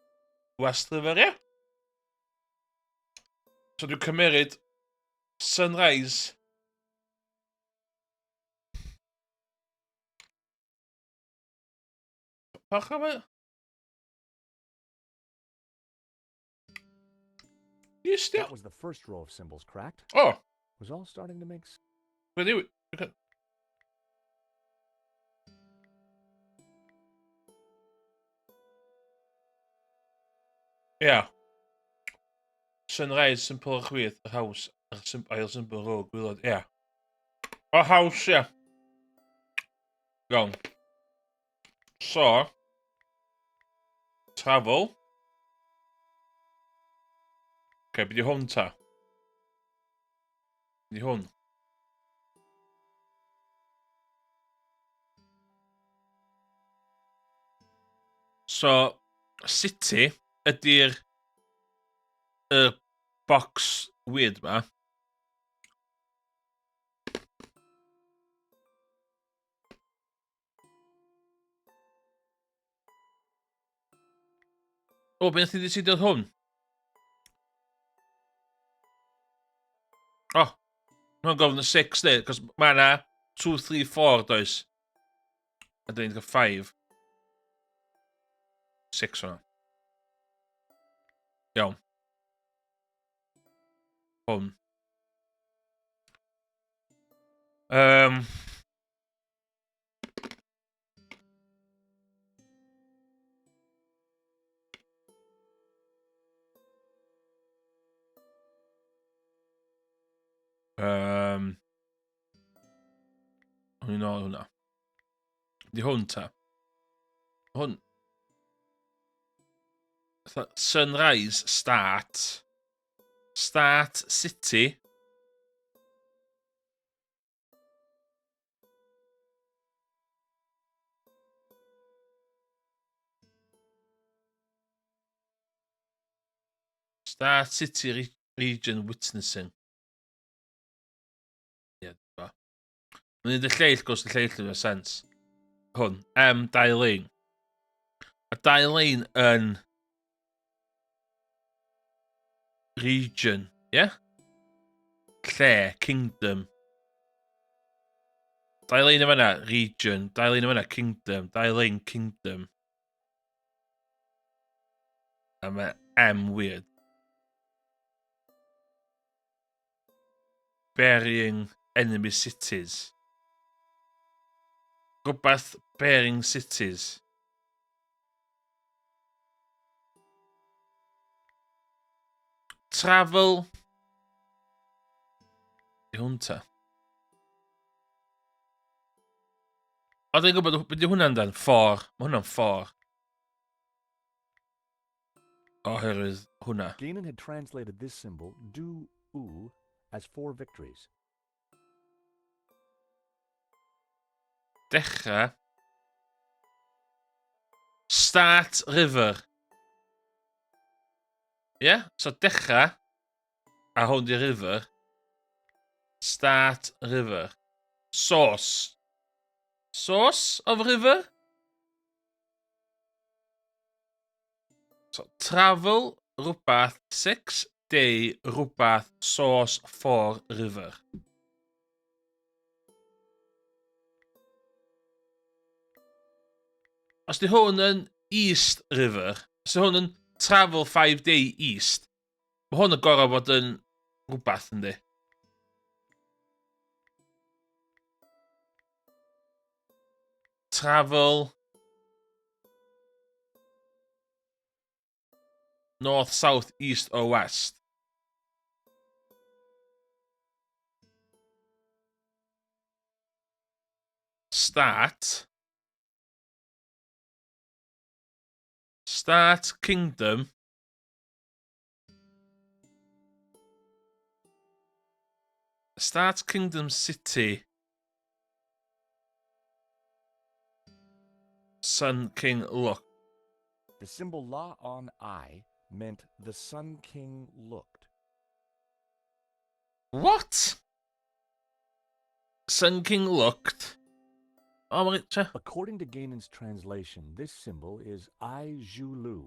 West River, ie? So dwi'n cymryd sunrise. Pa ochr mae? East, ie? That was the first row of symbols, cracked. Oh. was all starting to make sense. But anyway, okay. Ja. Sunrise, simpel gwydd, yr haws, ail symbol rho, gwylod, ia. O haws, ia. Iawn. So, travel. Okay, beth di hwn ta? Beth di hwn? So, city ydy'r box weird ma. O, beth ti ddecyd hwn? O, mae'n gofyn y 6 ne, cos mae yna 2, 3, 4 does. A dyn ni'n cael 5. 6 hwnna. Iawn. Hwn. Hwn o hwnna. Di hwn ta. Hwn. Sunrise, start. Start city. Start city region witnessing. Ie, ba. Mae'n y lleill, gos y lleill yn y sens. Hwn, dau lein. A dau lein yn region, ie? Yeah? Lle, kingdom. Dau lein yma yna, region. Dau lein yma yna, kingdom. Dau lein, kingdom. A mae weird. Burying enemy cities. Rhywbeth burying cities. Travel. Di hwn ta. O, dwi'n gwybod beth yw hwnna'n dan? Ffor. Mae hwnna'n ffor. Oherwydd hwnna. Gainan had translated this symbol, du-u, as 4 victories. Dechrau. Start river. Yeah? So dechrau. A hwn di river. Start river. Source. Source of river? So travel rhywbeth 6 day rhywbeth source for river. Os di hwn yn east river, os di hwn yn travel 5 day east, mae hwn yn gorau bod yn rhywbeth yndi. Travel north, south, east or west. Start kingdom. Start kingdom city. Sun King look. The symbol La on I meant the Sun King looked. What? Sun King looked. Oh, According to Gainan's translation, this symbol is I Zhulu,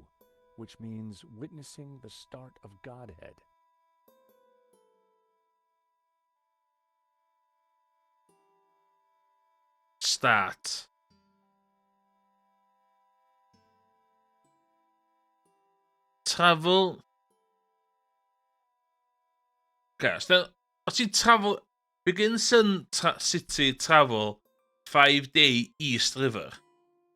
which means witnessing the start of Godhead. Start. Travel. Okay, still. Os ti'n trafel... Begin Sun City travel 5-day East River.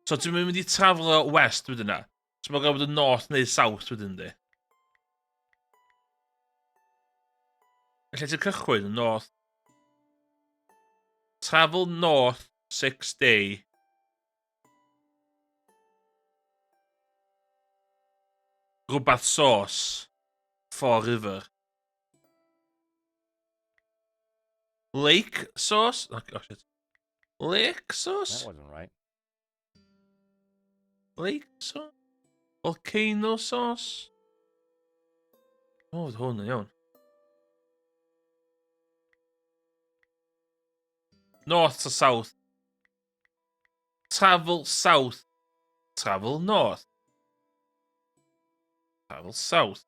So ti'n mynd i trafel o west wedyn na. So mae'n gael bod yn north neu south wedyn di. Lle ti'n cychwyn yn north. Travel north 6-day. Rhywbeth sauce. 4 River. Lake sauce? Oh, shit. Lake sauce? That wasn't right. Lake sauce? Volcano sauce? Oh, hwn yn iawn. North to south. Travel south. Travel north. Travel south.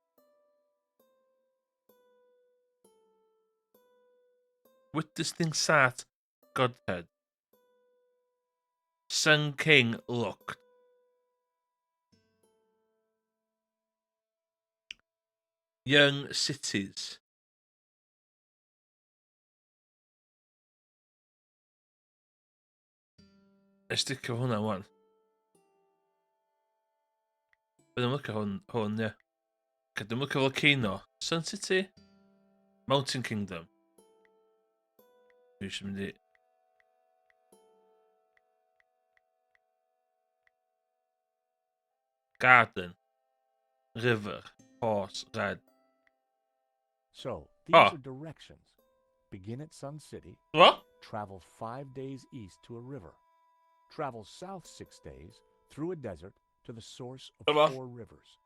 Witnessing sat Godhead. Sun King looked. Young cities. Let's stick of hwnna wan. Byddwn look at hwn, yeah. Cadw look at volcano. Sun City. Mountain Kingdom. Dwi eisiau mynd i... Garden. River. Horse. Red. So, these are directions. Begin at Sun City. What? Travel 5 days east to a river. Travel south 6 days through a desert to the source of 4 rivers.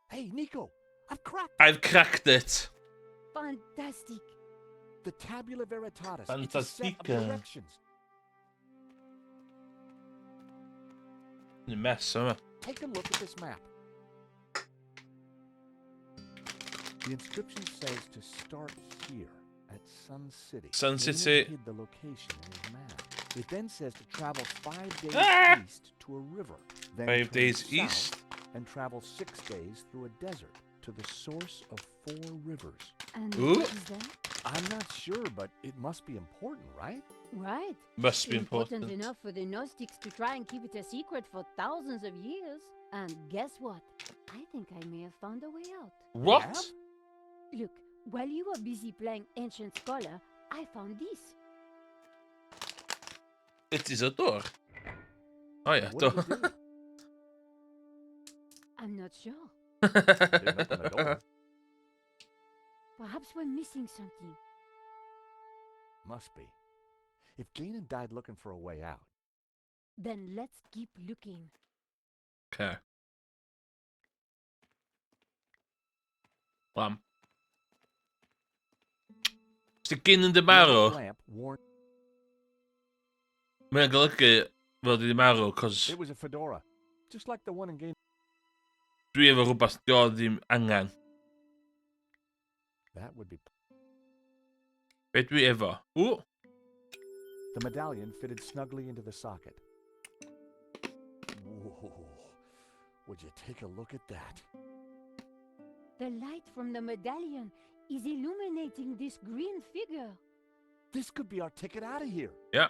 Hey, Nico! I've cracked it! Fantastic. The Tabula Veritatis. Fantastica. It's a set of directions. A mess, huh? Take a look at this map. The inscription says to start here at Sun City. Sun Alien City. hid the location in his map. It then says to travel 5 days east to a river. Then 5 days south east. And travel 6 days through a desert to the source of 4 rivers. And Ooh. what is that? I'm not sure, but it must be important, right? Right. Must be important. Enough for the Gnostics to try and keep it a secret for thousands of years. And guess what? I think I may have found a way out. What? Look, while you were busy playing Ancient Scholar, I found this. It is a door. Oh yeah, What door. does it do? I'm not sure. Didn't open the door. Perhaps we're missing something. Must be. If Ganon died looking for a way out. Then let's keep looking. Okay. Lamp. Is die in de marrow? Lamp warned. Mae'n golygu fel di marrow, cos It was a fedora, just like the one in Ganon. dwi efo rhywbeth dio ddim angen. That would be. Be dwi efo? Ww! The medallion fitted snugly into the socket. Whoa! Would you take a look at that? The light from the medallion is illuminating this green figure. This could be our ticket out of here. Ja.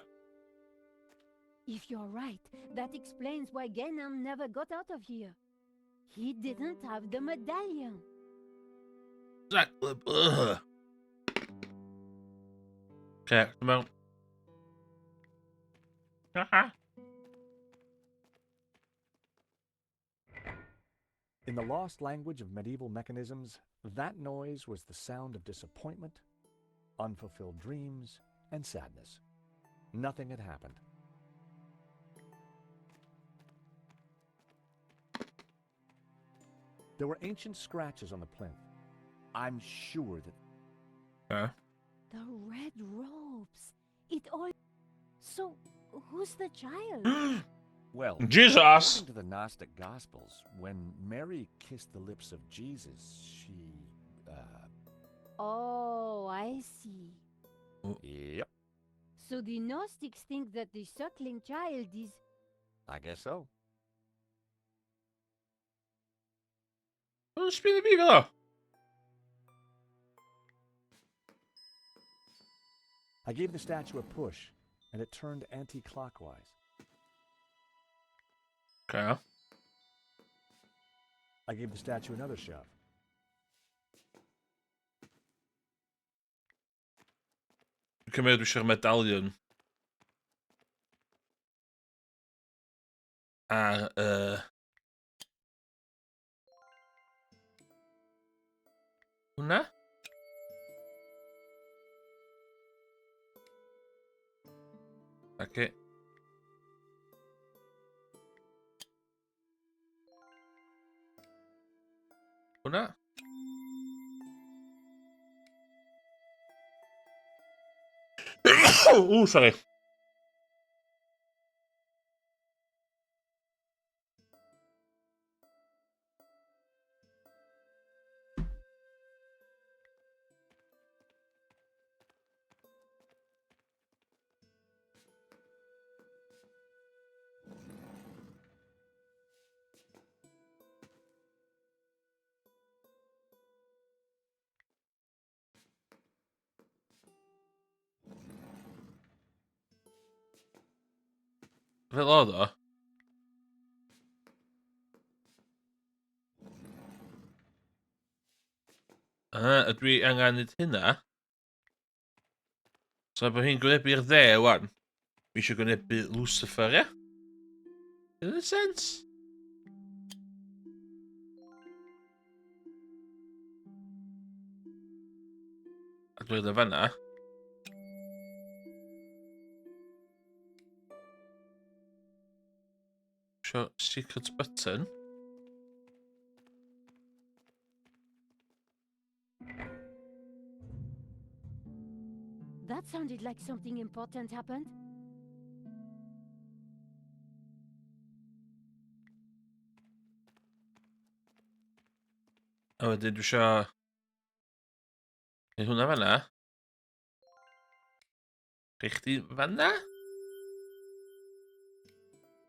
If you're right, that explains why Ganon never got out of here. He didn't have the medallion. Exactly. Ugh. Okay, come on. Haha. In the lost language of medieval mechanisms, that noise was the sound of disappointment, unfulfilled dreams, and sadness. Nothing had happened. There were ancient scratches on the plinth. I'm sure that... The red robes. It all... So, who's the child? Well, Jesus! according to the Gnostic Gospels, when Mary kissed the lips of Jesus, she... Oh, I see. Yep, So the Gnostics think that the suckling child is... I guess so. Wat spelen we wel? I gave the statue a push, and it turned anti-clockwise. Okay. I gave the statue another shove. Nu kan je dus een medaillon. Hwnna? Oké. Hwnna? Oeh, sorry. Fel oedd o? Ydw i angen neud hynna? So bod hi'n gwynebu'r dde, wan. Mi eisiau gwynebu Lucifer, ie? In a sense. A dwi'n dweud o fanna. Show secret button. That sounded like something important happened. A wedyn dwi isio... Neud hwnna fanna. Rhaid chdi fanna?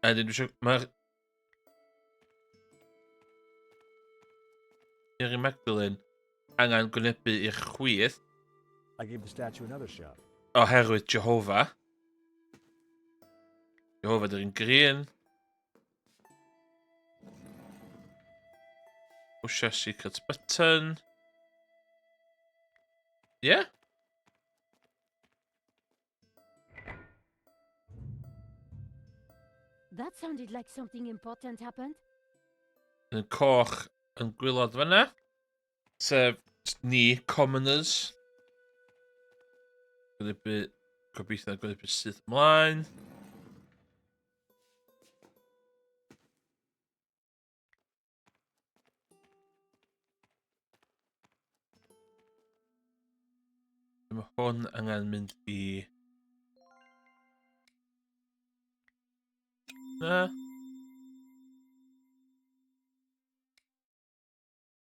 A wedyn dwi isio... Mae'r... Mary Magdalene angen gwynebu i'r chwith. I gave the statue another shove. Oherwydd Jehova. Jehova dyr yn green. Pwysio secret button. Yeah? That sounded like something important happened. Yn coch yn gwylod fanna. Sef ni, commoners. Gwynebu... Gobeithio gwynebu syth ymlaen. Mae hwn angen mynd I... Na.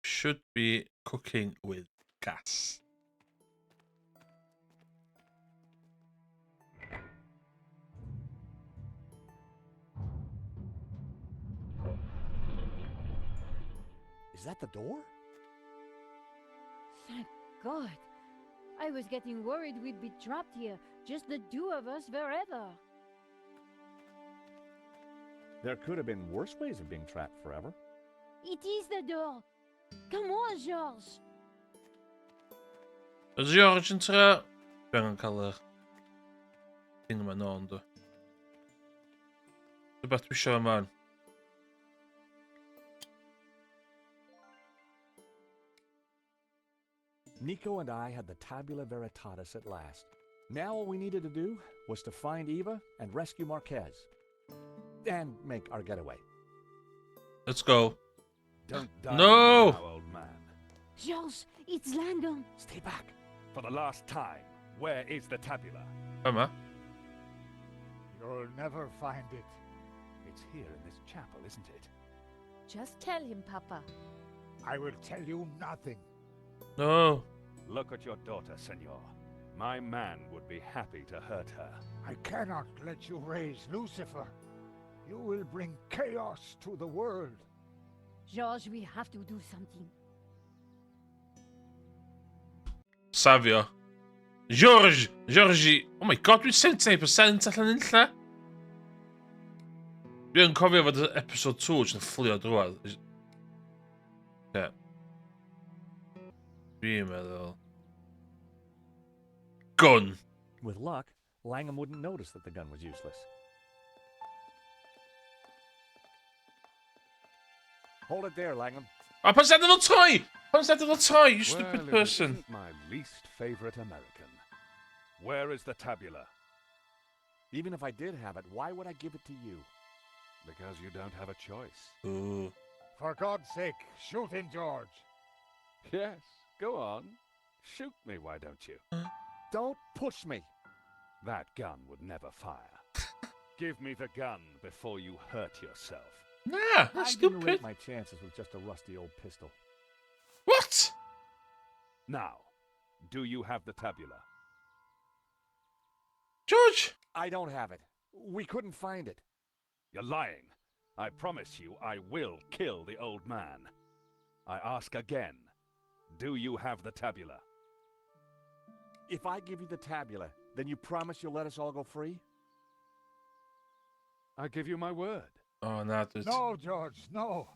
Should be cooking with gas. Is that the door? Thank God. I was getting worried we'd be trapped here, just the two of us forever. There could have been worse ways of being trapped forever. It is the door. Come on, George. Is George yn tra? Dwi angen cael yr... thing yma nôl ynddo. Rhywbeth dwi isio yma. Nico and I had the tabula veritatis at last. Now all we needed to do was to find Eva and rescue Marquez. And make our getaway. Let's go. Don't die No! now, old man. George, it's Landon. Stay back. For the last time, where is the tabula? Yma. You'll never find it. It's here in this chapel, isn't it? Just tell him, Papa. I will tell you nothing. No. Look at your daughter, senor. My man would be happy to hurt her. I cannot let you raise Lucifer. You will bring chaos to the world. George, we have to do something. Safio. Georgie. Oh my god, dwi'n 79% allan yn lle. Dwi'n cofio fod episode 2 yn fflio drwad. Ie. Dwi'n meddwl. Gun. With luck, Langham wouldn't notice that the gun was useless. Hold it there, Langham. Oh, pan sa'n efo toy! Pan sa'n efo toy, you stupid Well, it person. isn't my least favorite American. Where is the tabula? Even if I did have it, why would I give it to you? Because you don't have a choice. Ooh. For God's sake, shoot him, George. Yes, go on. Shoot me, why don't you? Don't push me. That gun would never fire. Give me the gun before you hurt yourself. Nah, that's I didn't stupid. rate my chances with just a rusty old pistol. What? Now, do you have the tabula? George? I don't have it. We couldn't find it. You're lying. I promise you I will kill the old man. I ask again, do you have the tabula? If I give you the tabula, then you promise you'll let us all go free? I give you my word. Oh, no, dude. No, George, no.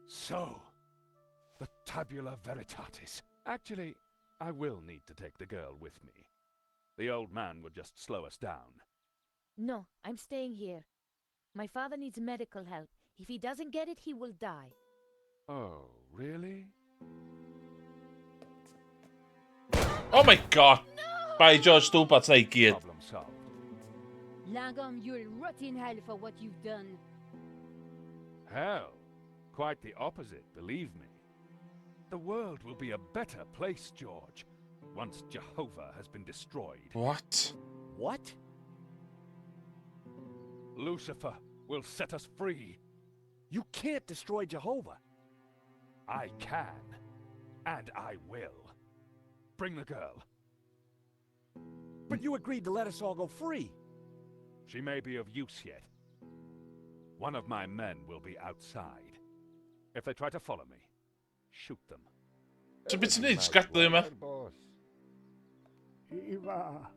So, the tabula veritatis. Actually, I will need to take the girl with me. The old man would just slow us down. No, I'm staying here. My father needs medical help. If he doesn't get it, he will die. Oh, really? Oh my god. Bye, George, stupid take it. Problem solved. Langham, you'll rot in hell for what you've done. Hell, quite the opposite, believe me. The world will be a better place, George, once Jehovah has been destroyed. What? What? Lucifer will set us free. You can't destroy Jehovah. I can, and I will. Bring the girl. But you agreed to let us all go free. She may be of use yet. One of my men will be outside. If they try to follow me, shoot them. So bit yn neud, sgadlu yma. Boss. Eva.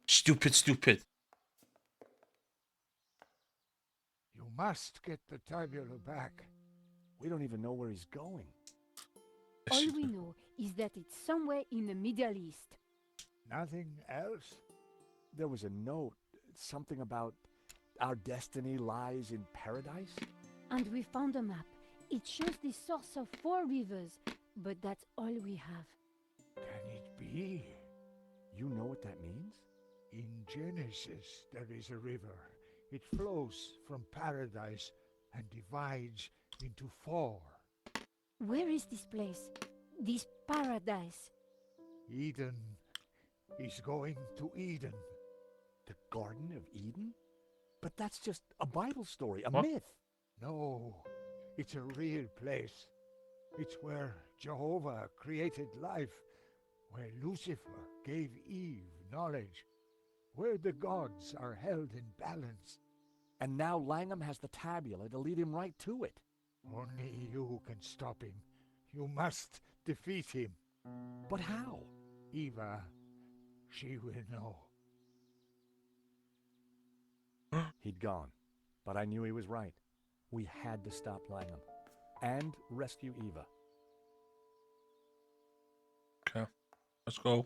Stupid. You must get the tabula back. We don't even know where he's going. All we know is that it's somewhere in the Middle East. Nothing else? There was a note, something about our destiny lies in paradise. And we found a map. It shows the source of 4 rivers, but that's all we have. Can it be? You know what that means? In Genesis, there is a river. It flows from paradise and divides into 4. Where is this place? This paradise? Eden. He's going to Eden. The Garden of Eden? But that's just a Bible story, a What? myth. No, it's a real place. It's where Jehovah created life, where Lucifer gave Eve knowledge, where the gods are held in balance. And now Langham has the tabula to lead him right to it. Only you can stop him. You must defeat him. But how? Eva, she will know. He'd gone, but I knew he was right. We had to stop Langham and rescue Eva. Okay, let's go.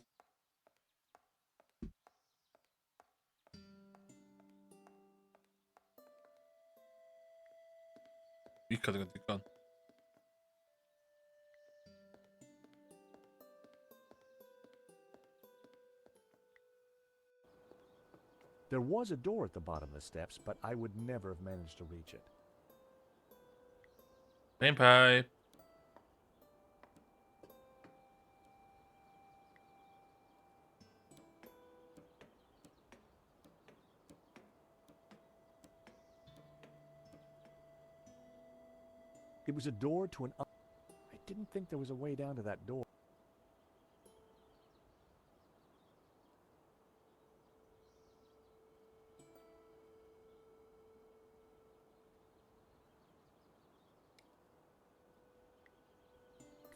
You could have got the gun. There was a door at the bottom of the steps, but I would never have managed to reach it. Main pipe. It was a door to an... I didn't think there was a way down to that door.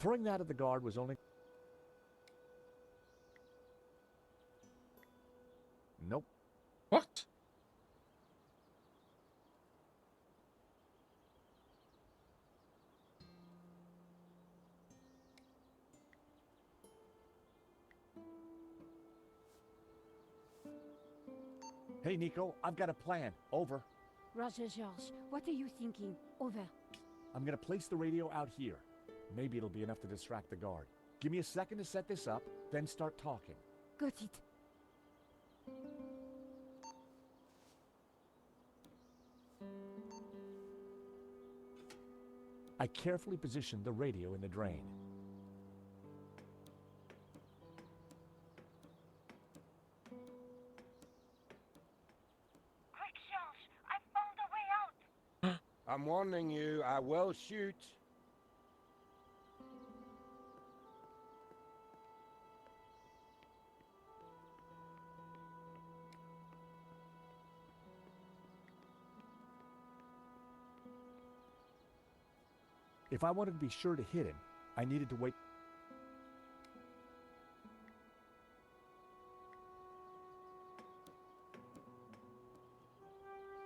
Throwing that at the guard was only... Nope. What? Hey, Nico, I've got a plan. Over. Roger, George. What are you thinking? Over. I'm gonna place the radio out here. Maybe it'll be enough to distract the guard. Give me a second to set this up, then start talking. Got it. I carefully positioned the radio in the drain. Quick, George, I found a way out. I'm warning you, I will shoot. If I wanted to be sure to hit him, I needed to wait.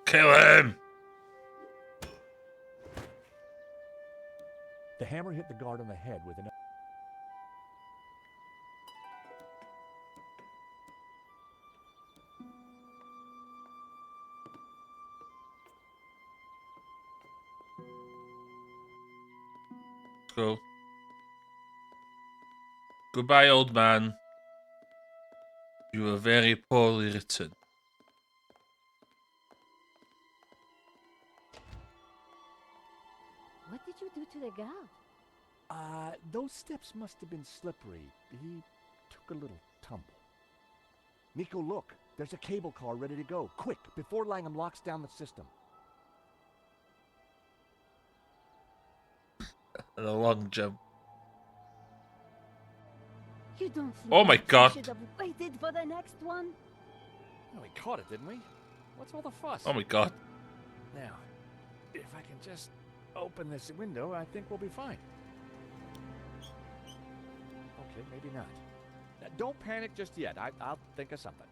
Kill him! The hammer hit the guard on the head with an... Go. Goodbye, old man. You were very poorly written. What did you do to the guard? Those steps must have been slippery. He took a little tumble. Nico, look. There's a cable car ready to go. Quick, before Langham locks down the system. And a long jump. You don't think Oh my that you God. should have waited for the next one? Oh, we caught it, didn't we? What's all the fuss? Oh my god. Now, if I can just open this window, I think we'll be fine. Okay, maybe not. Don't panic just yet. I'll think of something.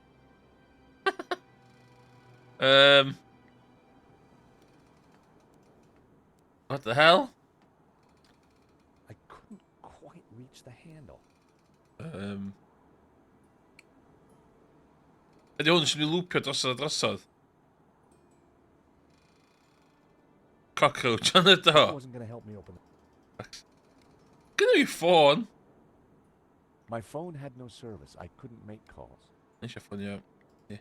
What the hell? I couldn't quite reach the handle. Ydy hwn eisiau ni lwpio drosodd drosodd? Cockroach on y do. That wasn't going to help me open it. Gynna fi ffôn. My phone had no service. I couldn't make calls. Eisiau ffonio. Ie.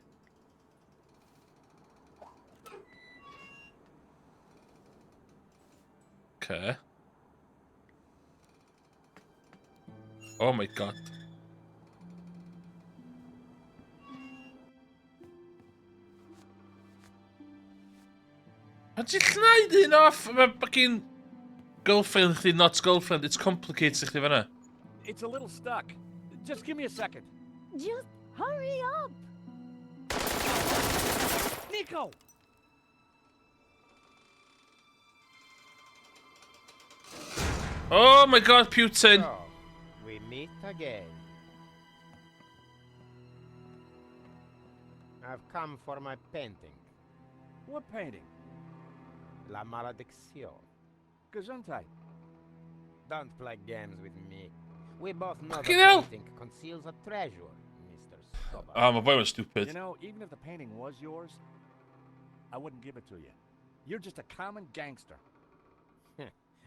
Okay. Oh my god. Pan ti'n llnau un off? Mae fucking girlfriend chdi, not girlfriend. It's complicated chdi fanna. It's a little stuck. Just give me a second. Just hurry up! Nico! Oh my god, Putin. So, we meet again. I've come for my painting. What painting? La Maledicción. Gesundheit. Don't play games with me. We both know Fucking the hell. painting conceals a treasure, Mr. Stubborn. Ah, my boy was stupid. You know, even if the painting was yours, I wouldn't give it to you. You're just a common gangster.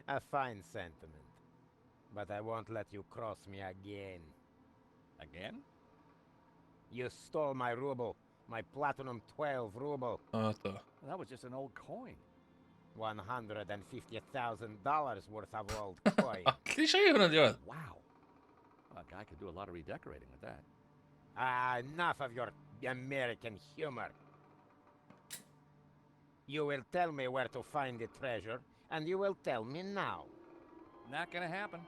A fine sentiment. But I won't let you cross me again. Again? You stole my ruble. My platinum 12 ruble. Oh, do. Well, that was just an old coin. $150,000 worth of old coin. Can you show you hwnna'n diwedd? Wow. Well, a guy could do a lot of redecorating with that. Enough of your American humor. You will tell me where to find the treasure, and you will tell me now. Not gonna happen.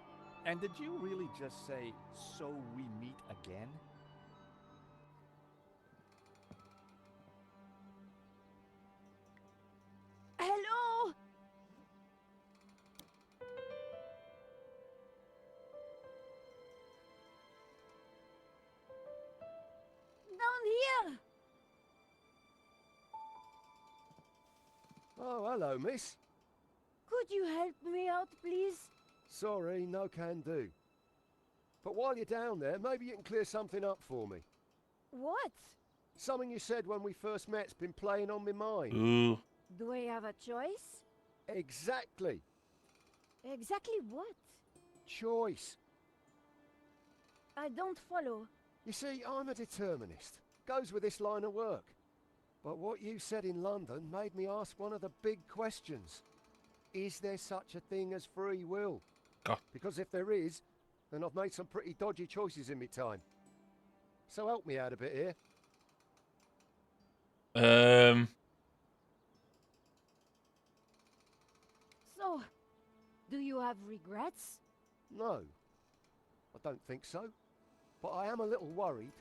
And did you really just say, so we meet again? Hello? Oh, hello, miss. Could you help me out, please? Sorry, no can do. But while you're down there, maybe you can clear something up for me. What? Something you said when we first met's been playing on my mind. Ooh. Do I have a choice? Exactly. Exactly what? Choice. I don't follow. You see, I'm a determinist. Goes with this line of work. But what you said in London made me ask one of the big questions. Is there such a thing as free will? God. Because if there is, then I've made some pretty dodgy choices in my time. So help me out a bit here. So, do you have regrets? No, I don't think so. But I am a little worried.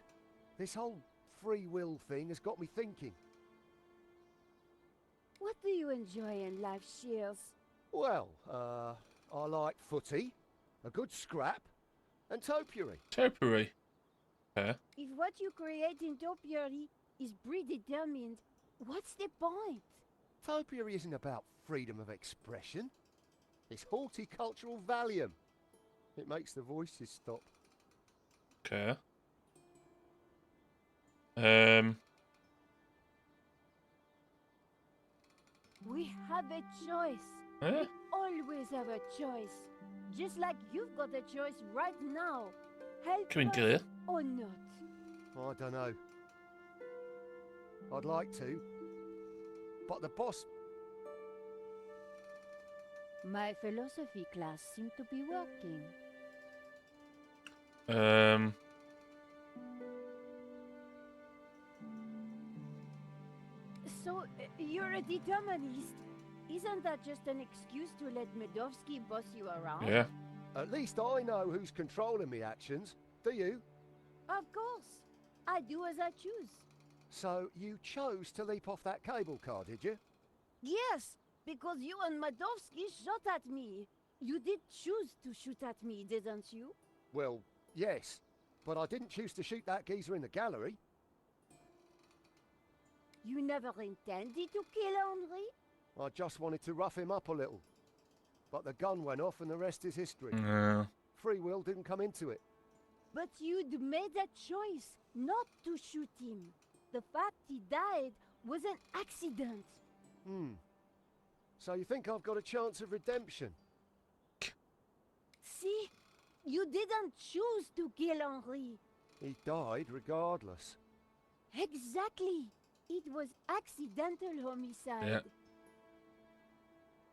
This whole free will thing has got me thinking. What do you enjoy in life, Shears? Well, I like footy, a good scrap, and topiary. Topiary. Okay. If what you create in topiary is predetermined, what's the point? Topiary isn't about freedom of expression. It's horticultural Valium. It makes the voices stop. Okay. We have a choice. Eh? We always have a choice. Just like you've got a choice right now. Help Come in, us Gillia. or not. I don't know. I'd like to. But the boss... My philosophy class seemed to be working. So, you're a determinist. Isn't that just an excuse to let Medovsky boss you around? Yeah. At least I know who's controlling me actions. Do you? Of course. I do as I choose. So you chose to leap off that cable car, did you? Yes, because you and Medovsky shot at me. You did choose to shoot at me, didn't you? Well, yes. But I didn't choose to shoot that geezer in the gallery. You never intended to kill Henri? I just wanted to rough him up a little. But the gun went off and the rest is history. No. Free will didn't come into it. But you'd made a choice not to shoot him. The fact he died was an accident. So you think I've got a chance of redemption? See? You didn't choose to kill Henri. He died regardless. Exactly. It was accidental homicide. Yeah.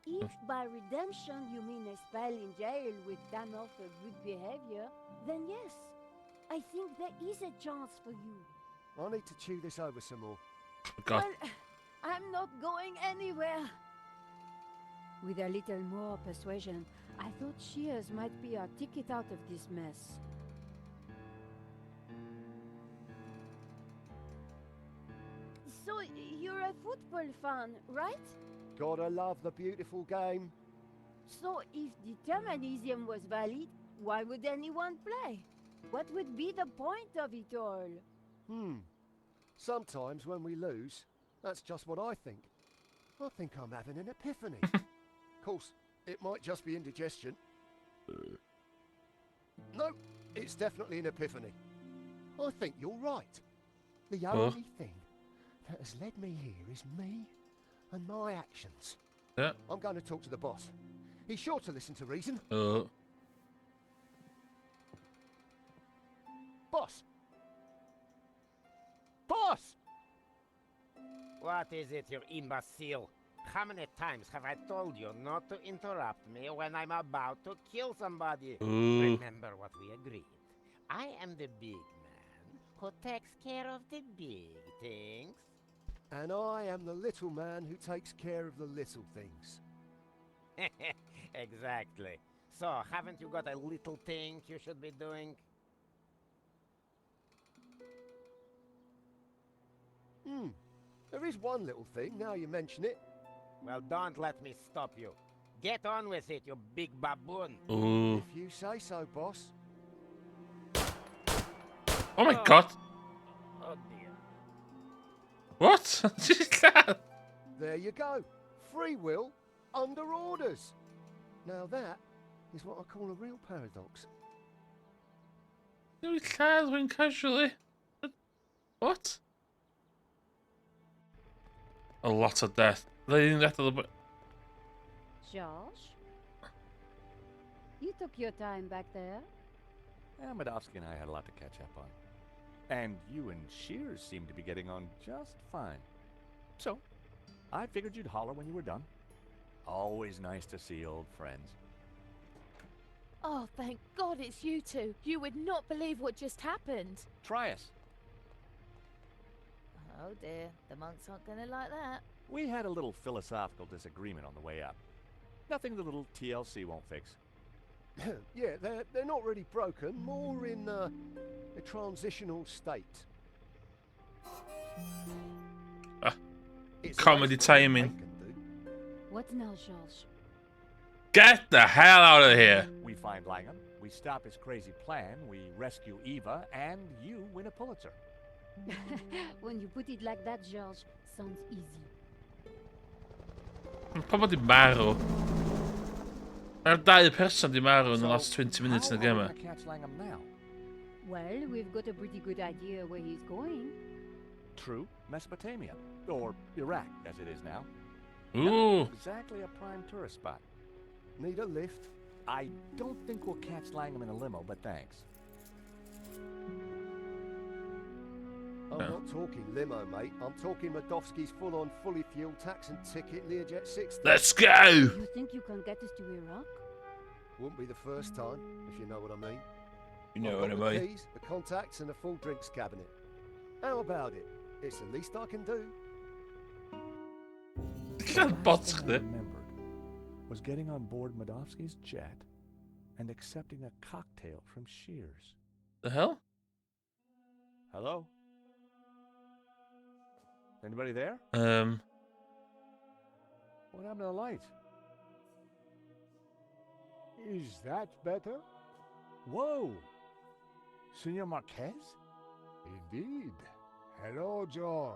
If by redemption you mean a spell in jail with time off for good behavior, then yes, I think there is a chance for you. I need to chew this over some more. God. Well, I'm not going anywhere. With a little more persuasion, I thought Shears might be our ticket out of this mess. So, you're a football fan, right? Gotta love the beautiful game. So, if determinism was valid, why would anyone play? What would be the point of it all? Sometimes when we lose, that's just what I think. I think I'm having an epiphany. Of course, it might just be indigestion. No, it's definitely an epiphany. I think you're right. The only thing that has led me here is me and my actions. Yeah. I'm going to talk to the boss. He's sure to listen to reason. Boss! Boss! What is it, you imbecile? How many times have I told you not to interrupt me when I'm about to kill somebody? Remember what we agreed. I am the big man who takes care of the big things. And I am the little man who takes care of the little things. Exactly. So, haven't you got a little thing you should be doing? There is one little thing, now you mention it. Well, don't let me stop you. Get on with it, you big baboon. If you say so, boss. Oh my god. Oh dear. What? There you go. free will under orders. Now that is what I call a real paradox. We can't win casually. What? A lot of death. Leading death a little bit. Josh? You took your time back there. Medovsky and I had a lot to catch up on. And you and Shears seem to be getting on just fine. So, I figured you'd holler when you were done. Always nice to see old friends. Oh, thank God it's you two. You would not believe what just happened. Try us. Oh dear, the monks aren't gonna like that. We had a little philosophical disagreement on the way up. Nothing the little TLC won't fix. Yeah, they're not really broken, more in a transitional state. Comedy timing. What now, Josh? Get the hell out of here. We find Langham, we stop his crazy plan, we rescue Eva, and you win a Pulitzer. When you put it like that, George, sounds easy. Kom die Maro. Er dau person di Maro in the last 20 minutes in the game. Catch Langham now? Well, we've got a pretty good idea where he's going. True, Mesopotamia. Or Iraq, as it is now. Ooh. Not exactly a prime tourist spot. Need a lift? I don't think we'll catch Langham in a limo, but thanks. I'm not talking limo, mate. I'm talking Medovsky's full-on, fully fueled taxi ticket Learjet 60. Let's go! You think you can get us to Iraq? Wouldn't be the first time, if you know what I mean. You know what I The mean. keys, the contacts, and a full drinks cabinet. How about it? It's the least I can do. The last thing I remembered was getting on board Medovsky's jet and accepting a cocktail from Shears. The hell? Hello? Anybody there? What happened to the light? Is that better? Whoa! Senor Marquez? Indeed. Hello, George.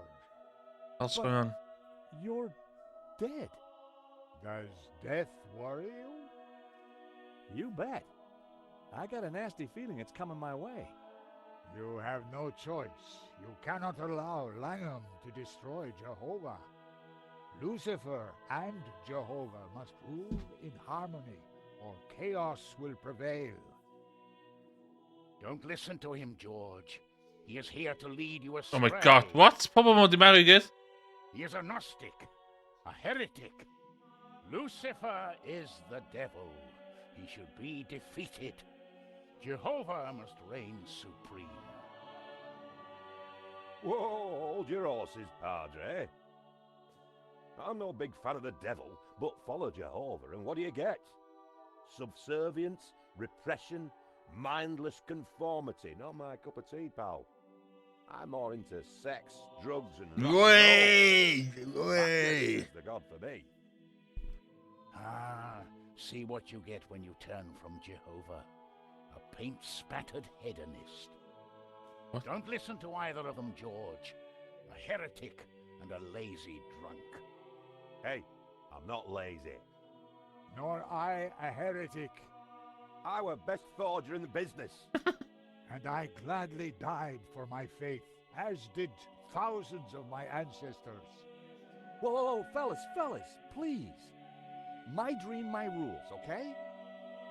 What's going on? You're dead. Does death worry you? You bet. I got a nasty feeling it's coming my way. You have no choice. You cannot allow Langham to destroy Jehovah. Lucifer and Jehovah must rule in harmony, or chaos will prevail. Don't listen to him, George. He is here to lead you Oh astray. my god, what? Papa mo di Maro get? He is a Gnostic, a heretic. Lucifer is the devil. He should be defeated. Jehovah must reign supreme. Whoa, hold your horses, Padre. I'm no big fan of the devil, but follow Jehovah, and what do you get? Subservience, repression, mindless conformity. Not my cup of tea, pal. I'm more into sex, drugs, and rock and roll. That is the God for me. Ah, see what you get when you turn from Jehovah. A paint-spattered hedonist. What? Don't listen to either of them, George. A heretic and a lazy drunk. Hey, I'm not lazy. Nor I a heretic, I were best forger in the business. and I gladly died for my faith, as did thousands of my ancestors. Whoa, whoa, whoa, fellas, please. My dream, my rules, okay?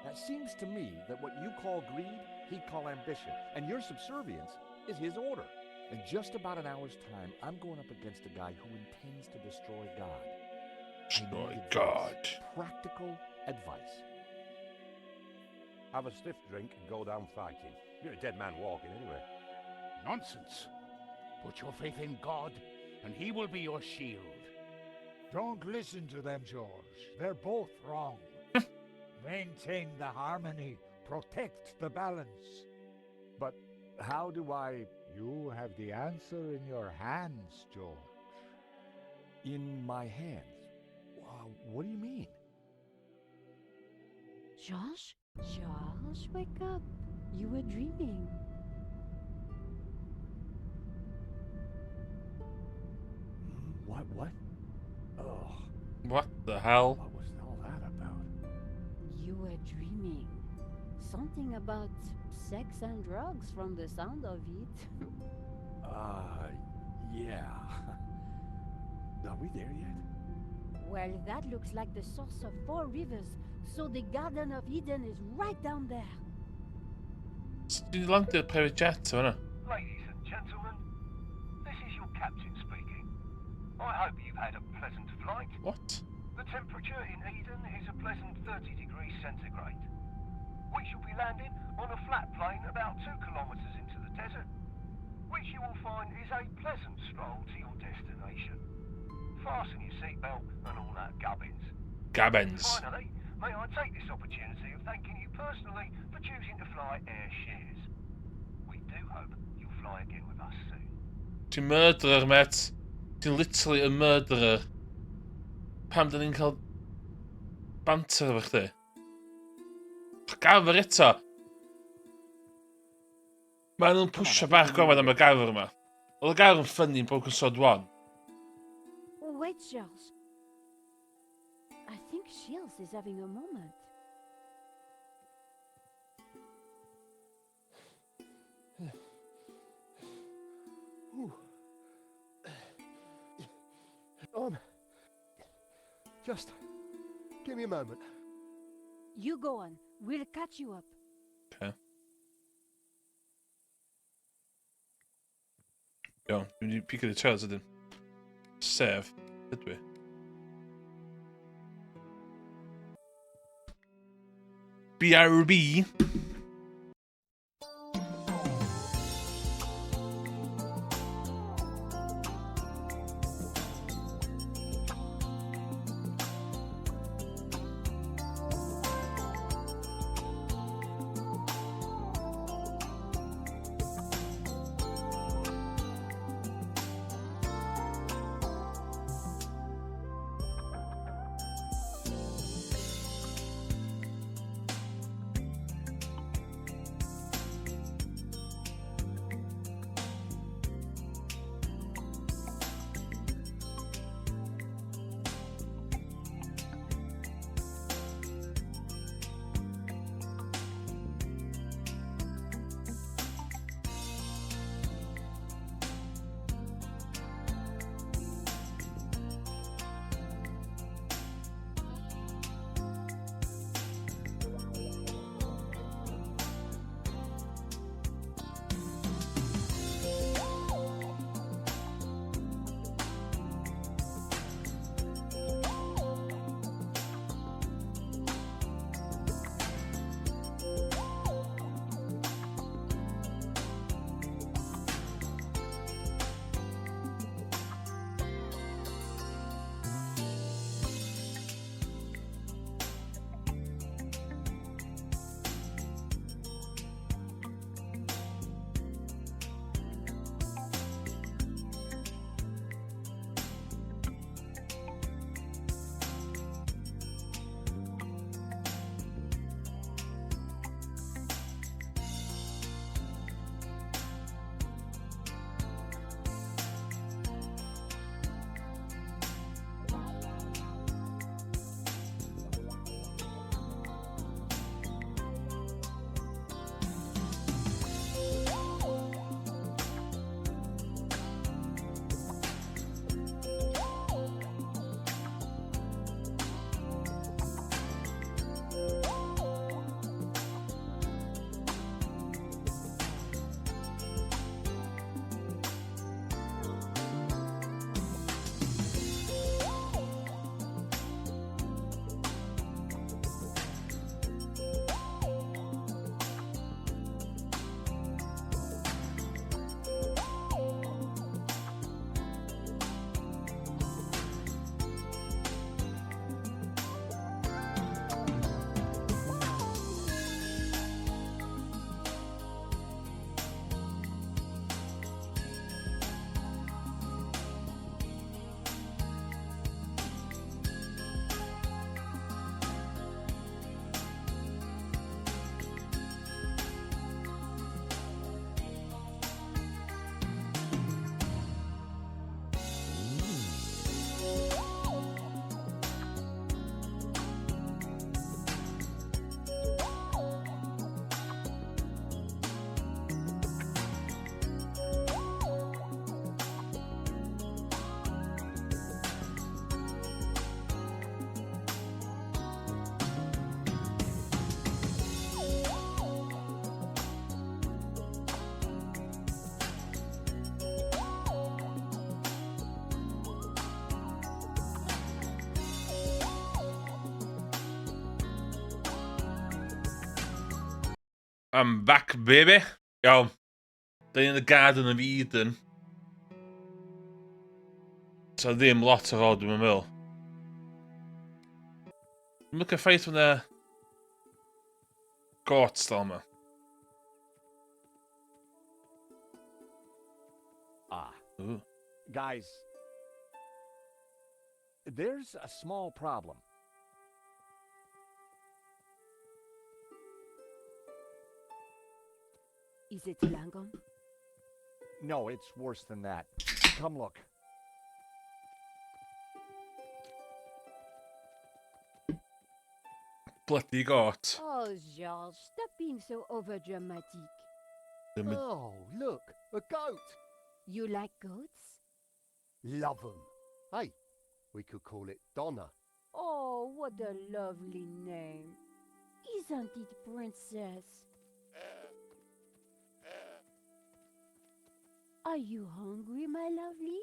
It seems to me that what you call greed, he'd call ambition, and your subservience is his order. In just about an hour's time, I'm going up against a guy who intends to destroy God. Destroy God. Practical advice. Have a stiff drink and go down fighting. You're a dead man walking anyway. Nonsense. Put your faith in God, and he will be your shield. Don't listen to them, George. They're both wrong. Maintain the harmony. Protect the balance. But how do I... You have the answer in your hands, George. In my hands? What do you mean? Josh? Josh, wake up. You were dreaming. What? Oh. What the hell? What was all that about? You were dreaming. Something about sex and drugs from the sound of it. Yeah. Are we there yet? Well, that looks like the source of 4 rivers, so the Garden of Eden is right down there. Did you land the private jet, or no? Ladies and gentlemen, this is your captain speaking. I hope you've had a pleasant flight. What? The temperature in Eden is a pleasant 30 degrees centigrade. We shall be landing on a flat plain about 2 kilometres into the desert, which you will find is a pleasant stroll to your destination. Fasten your seatbelt and all that gubbins. Gabbins. Finally, may I take this opportunity of thanking you personally for choosing to fly Air Shares. We do hope you'll fly again with us soon. Ti'n murderer, mate. Ti'n literally a murderer. Pam dyn ni'n cael banter efo chdi? Gafr eto. Mae nhw'n pwysio bach gofod am y gafr yma. Oedd y gafr yn ffynnu yn Broken Sword 1. Wait, Charles. I think Shields is having a moment. Just give me a moment. You go on. We'll catch you up. Okay. Iawn, dwi'n mynd i pico di trails ydyn. Sef, ydw i. BRB. I'm back, baby. Iawn. Da ni yn y Garden of Eden. So ddim lot o fod, dwi'n meddwl. Dwi'n mynd ffaith fyna got dal yma. Ooh. Guys, there's a small problem. Is it Langon? No, it's worse than that. Come look. Bloody got. Oh, George, stop being so overdramatic. Oh, look, a goat. You like goats? Love 'em. Hey, we could call it Donna. Oh, what a lovely name. Isn't it, princess? Are you hungry, my lovely?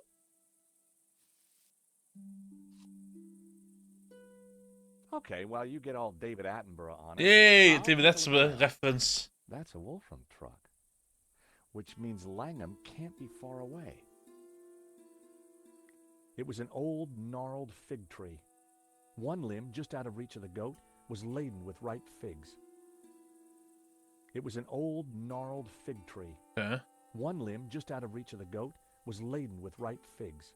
Okay, well, you get all David Attenborough on it. Yay, I'll David take a Attenborough look. reference. That's a Wolfram truck, which means Langham can't be far away. It was an old, gnarled fig tree. One limb, just out of reach of the goat, was laden with ripe figs. It was an old, gnarled fig tree. One limb, just out of reach of the goat, was laden with ripe figs.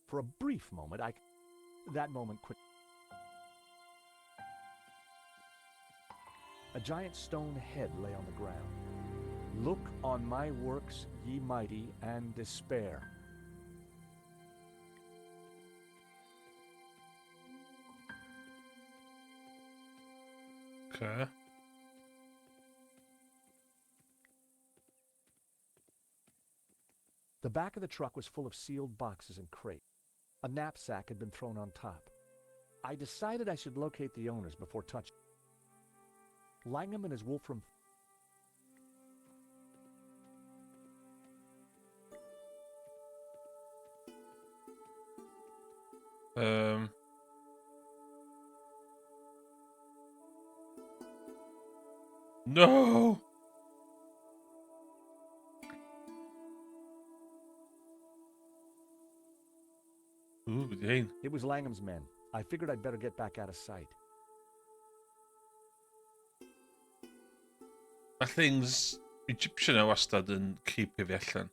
For a brief moment, that moment quick. A giant stone head lay on the ground. Look on my works, ye mighty, and despair. Okay. The back of the truck was full of sealed boxes and crates. A knapsack had been thrown on top. I decided I should locate the owners before touching. Langham and his Wolfram. No! Ooh, dang. It was Langham's men. I figured I'd better get back out of sight. Mae things Egyptian o wastad yn creepio fi allan.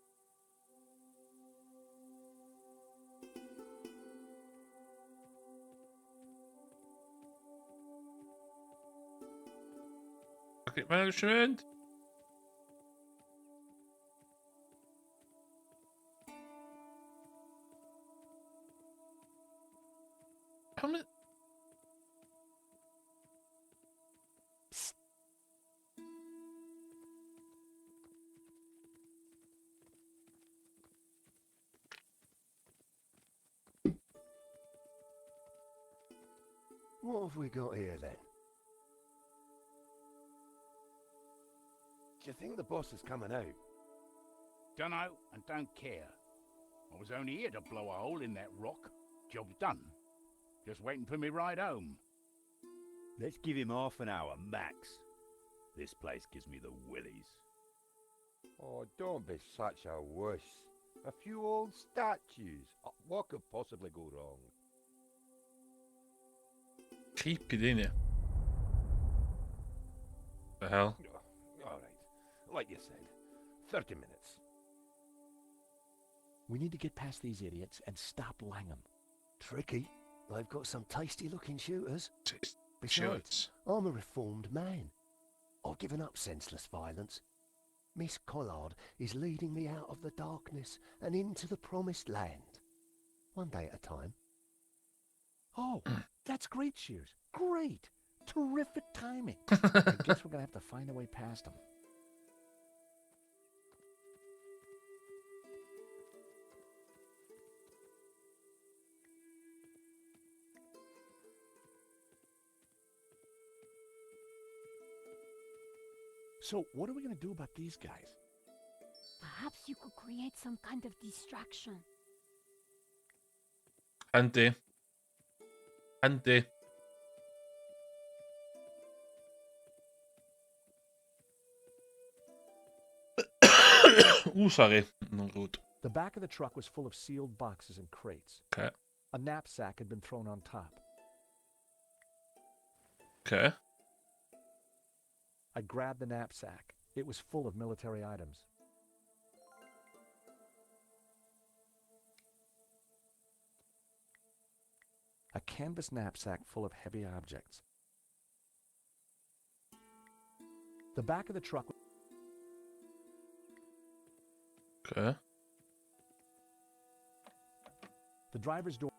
Okay, mae'n eisiau mynd. How many... What have we got here then? Do you think the boss is coming out? Dunno and don't care. I was only here to blow a hole in that rock. Job's done. Just waiting for me ride home. Let's give him half an hour, max. This place gives me the willies. Oh, don't be such a wuss. A few old statues. What could possibly go wrong? Creepy, didn't you? The hell? All right. Like you said, 30 minutes. We need to get past these idiots and stop Langham. Tricky. They've got some tasty-looking shooters. Besides, I'm a reformed man. I've given up senseless violence. Miss Collard is leading me out of the darkness and into the promised land. One day at a time. Oh, that's great, Shears. Great. Terrific timing. I guess we're going to have to find a way past them. So, what are we going to do about these guys? Perhaps you could create some kind of distraction. Handy. Handy. Ooh, sorry. Not good. The back of the truck was full of sealed boxes and crates. Okay. A knapsack had been thrown on top. Okay. I grabbed the knapsack. It was full of military items. A canvas knapsack full of heavy objects. The back of the truck. Okay. The driver's door.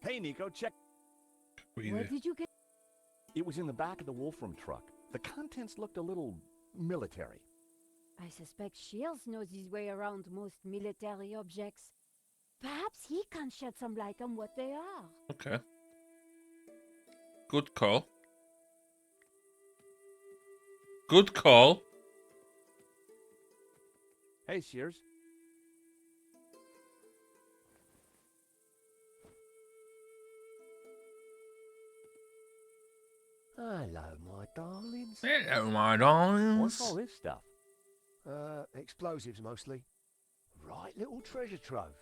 Hey, Nico, check. Where did you get? It was in the back of the Wolfram truck. The contents looked a little military. I suspect Shields knows his way around most military objects. Perhaps he can shed some light on what they are. Okay. Good call. Good call. Hey, Shears. Hello, my darlings. Hello, my darlings. What's all this stuff? Explosives mostly. Right little treasure trove.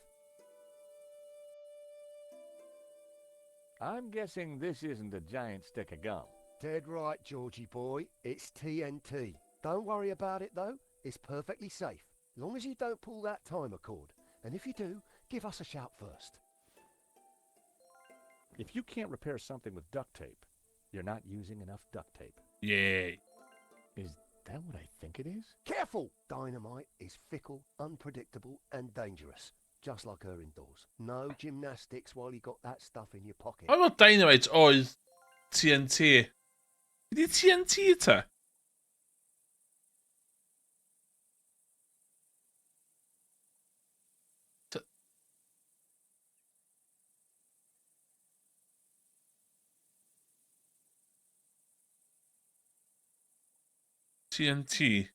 I'm guessing this isn't a giant stick of gum. Dead right, Georgie boy. It's TNT. Don't worry about it, though. It's perfectly safe. Long as you don't pull that timer cord. And if you do, give us a shout first. If you can't repair something with duct tape, you're not using enough duct tape. Yay. Is that what I think it is? Careful! Dynamite is fickle, unpredictable, and dangerous. Just like her indoors. No gymnastics while you got that stuff in your pocket. What about dynamite or is TNT? Ydy TNT ta? TNT.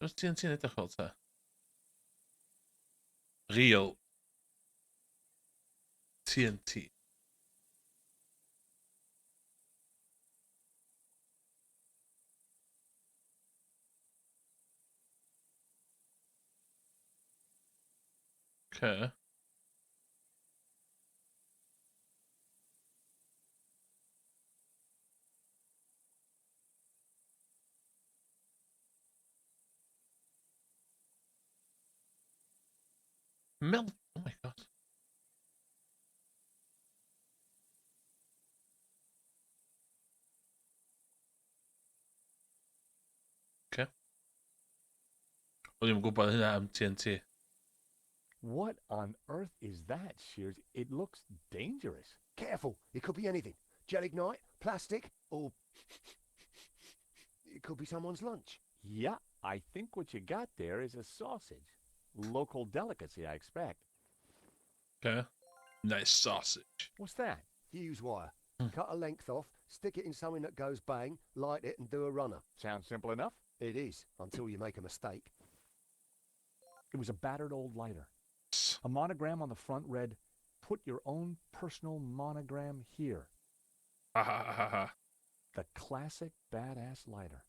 What's TNT yn edrych fel ta? Real. TNT. Okay. Melt. Oh my god. Okay. O'n i'n gwybod hynna am TNT. What on earth is that, Shears? It looks dangerous. Careful, it could be anything. Gelignite, plastic, or it could be someone's lunch. Yeah, I think what you got there is a sausage. Local delicacy, I expect. Okay. Nice sausage. What's that? Fuse wire. Cut a length off, stick it in something that goes bang, light it and do a runner. Sounds simple enough. It is, until you make a mistake. It was a battered old lighter. A monogram on the front read, "Put your own personal monogram here." Ha ha ha ha. The classic badass lighter.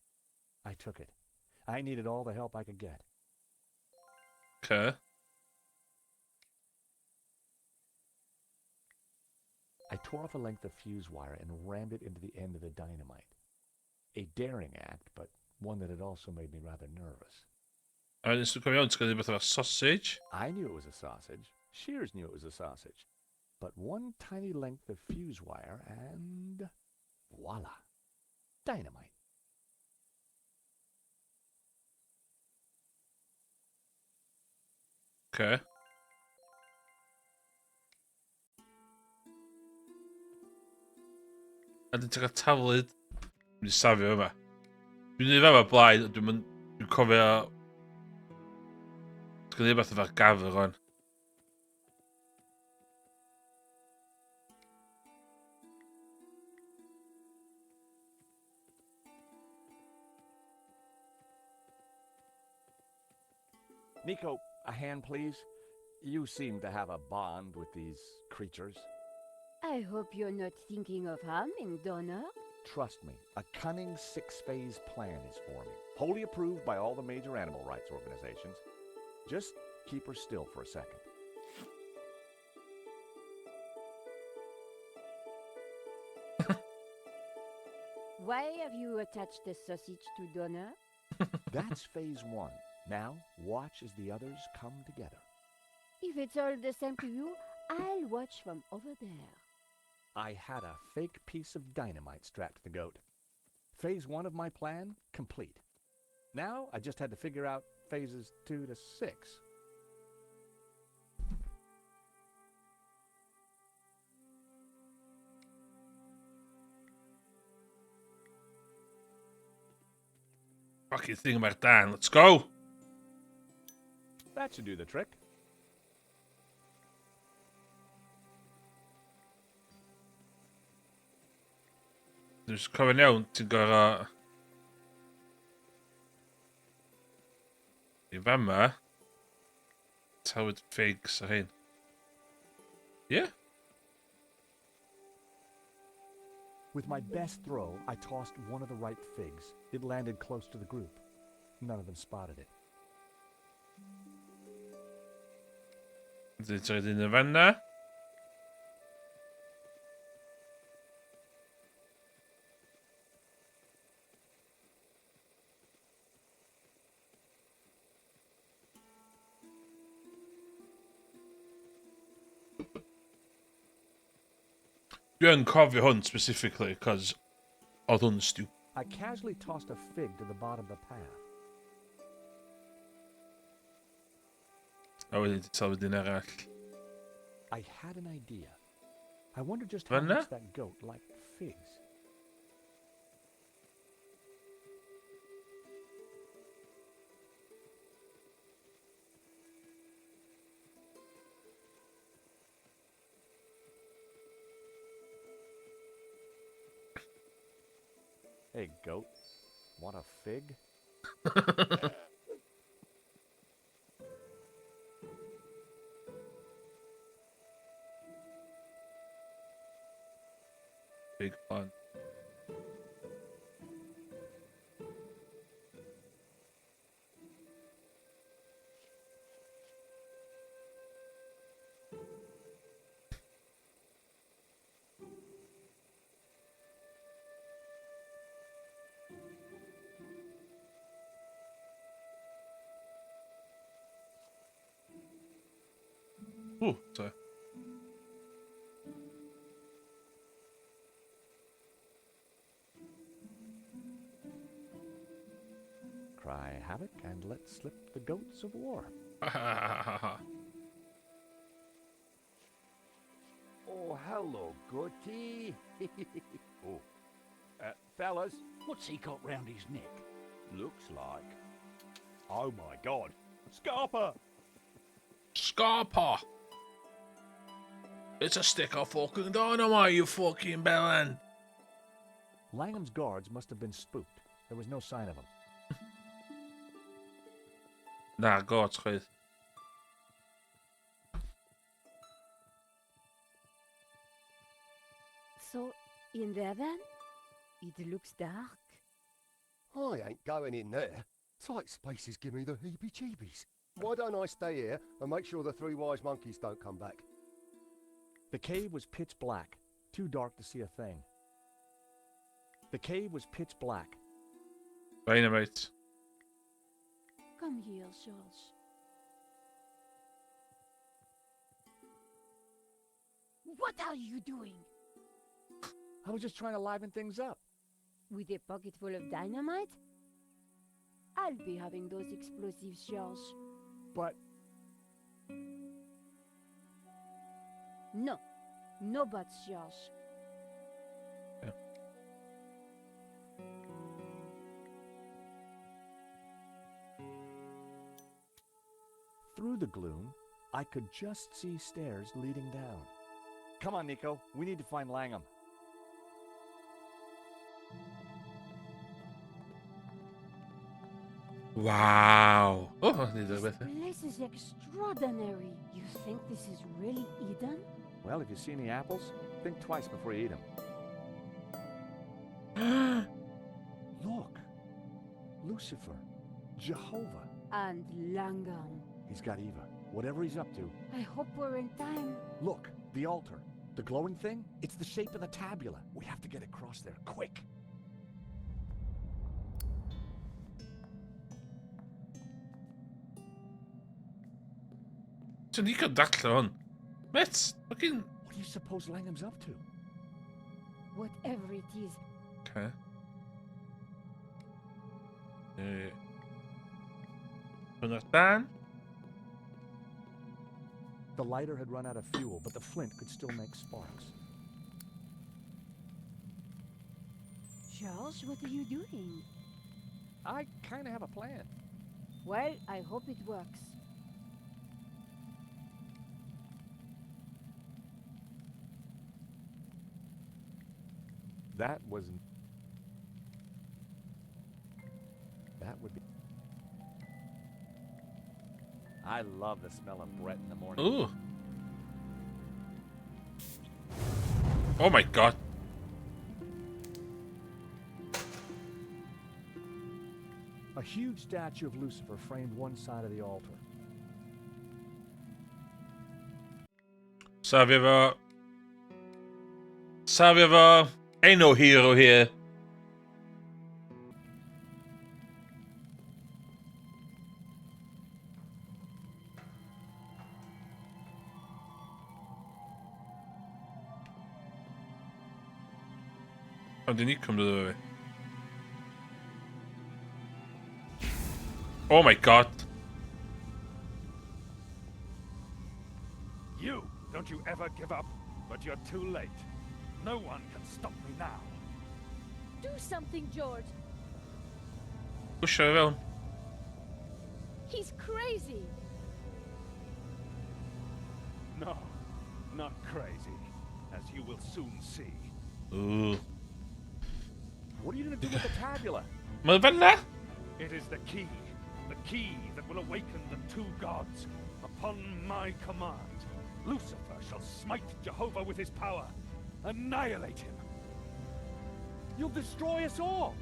I took it. I needed all the help I could get. Okay. I tore off a length of fuse wire and rammed it into the end of the dynamite. A daring act, but one that had also made me rather nervous. A wedyn sy'n cofio, ti'n cael ei beth o'r sausage. I knew it was a sausage. Shears knew it was a sausage. But one tiny length of fuse wire and voila, dynamite. Okay. A dyn ti'n cael taflid. Dwi'n safio yma. Dwi'n ei fel o'r blaen, dwi'n cofio... Dwi'n gwneud beth efo'r gafr o'n. Nico, a hand, please. You seem to have a bond with these creatures. I hope you're not thinking of harming Donna. Trust me, a cunning six-phase plan is forming, wholly approved by all the major animal rights organizations. Just keep her still for a second. Why have you attached the sausage to Donna? That's phase one. Now, watch as the others come together. If it's all the same to you, I'll watch from over there. I had a fake piece of dynamite strapped to the goat. Phase one of my plan, complete. Now, I just had to figure out phases 2 to 6. Fucking thing about Dan. Let's go. That should do the trick. Dus cofio iawn, ti'n gorau... I fama... Tywed figs a hyn. Yeah? With my best throw, I tossed one of the ripe figs. It landed close to the group. None of them spotted it. Dwi'n troi dyn y fanna. Dwi'n cofio hwn specifically, cos oedd hwn stupid. I casually tossed a fig to the bottom of the path. A wedyn ti'n sylwi dyn arall. I had an idea. I wonder just how much that goat liked figs. Hey, goat. Want a fig? Big fun. Ooh, sorry. Cry havoc and let slip the goats of war. Oh, hello, goatee. Oh, fellas, what's he got round his neck? Looks like... Oh my god, Scarpa! Scarpa! It's a stick of fucking dynamite, you fucking bellend! Langham's guards must have been spooked. There was no sign of them. Nah, guards, chweith. So, in there then? It looks dark. I ain't going in there. Tight spaces give me the heebie-jeebies. Why don't I stay here and make sure the three wise monkeys don't come back? The cave was pitch black, too dark to see a thing. The cave was pitch black. Dynamite. Come here, George. What are you doing? I was just trying to liven things up. With a pocket full of dynamite? I'll be having those explosives, George. But... No. No buts, George. Yeah. the gloom, I could just see stairs leading down. Come on, Nico. We need to find Langham. Wow. Oh, die er This with it. place is extraordinary. You think this is really Eden? Well, if you see any apples, think twice before you eat them. Look. Lucifer. Jehovah. And Langham. He's got Eva. Whatever he's up to. I hope we're in time. Look, the altar. The glowing thing? It's the shape of the tabula. We have to get across there, quick. So you could darllen hwn. Met, fucking... What do you suppose Langham's up to? Whatever it is. Okay. Naar dan. The lighter had run out of fuel, but the flint could still make sparks. Charles, what are you doing? I kind of have a plan. Well, I hope it works. That would be... I love the smell of Brett in the morning. Ooh. Oh my god. A huge statue of Lucifer framed one side of the altar. So we have a... Ain't no hero here. Oh, die niet komt er. Oh my god. You! Don't you ever give up, but you're too late. No one can stop me now. Do something, George. Push her wel. He's crazy. No, not crazy, as you will soon see. Ooh. What are you gonna do with the tabula? Maar wat là? It is the key that will awaken the two gods. Upon my command, Lucifer shall smite Jehovah with his power, annihilate him. You'll destroy us all!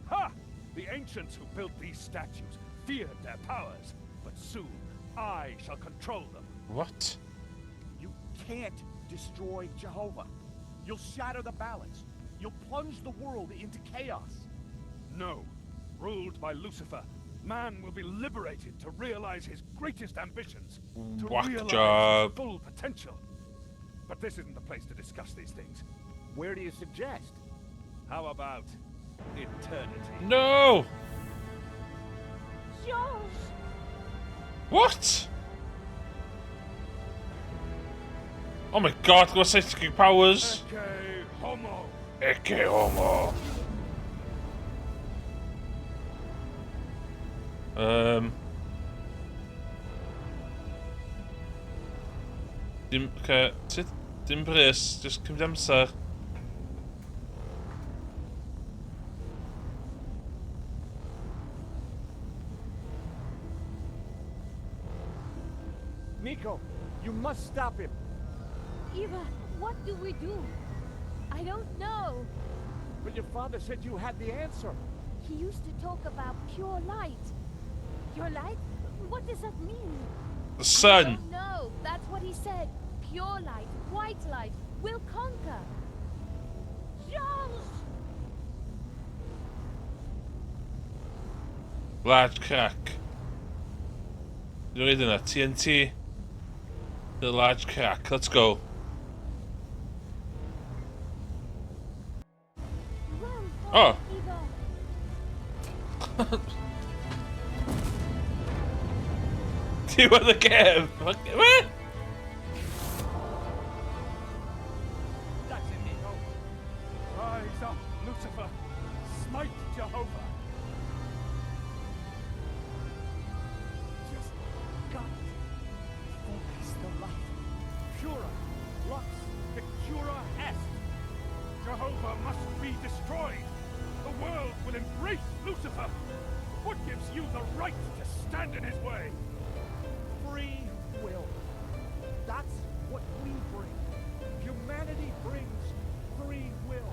Ha! The ancients who built these statues feared their powers, but soon I shall control them. What? You can't destroy Jehovah. You'll shatter the balance. You'll plunge the world into chaos. No. Ruled by Lucifer, man will be liberated to realize his greatest ambitions, to Whack realize job. his full potential. But this isn't the place to discuss these things. Where do you suggest? How about eternity? No! George! What? Oh my god, got psychic powers. Ecce homo. Ecce homo. Okay, dim bris, just cymryd amser. Nico, you must stop him. Eva, what do we do? I don't know. But your father said you had the answer. He used to talk about pure light. Pure light? What does that mean? The I sun. don't know. That's what he said. Pure light, white light, will conquer. George! Large crack. You're reading that. TNT. The large crack. Let's go. Run, Oh. Eva. Do you want the game? What? That's it, Nico. Rise up, Lucifer. Smite Jehovah. Just got be destroyed. The world will embrace Lucifer. What gives you the right to stand in his way? Free will. That's what we bring. Humanity brings free will.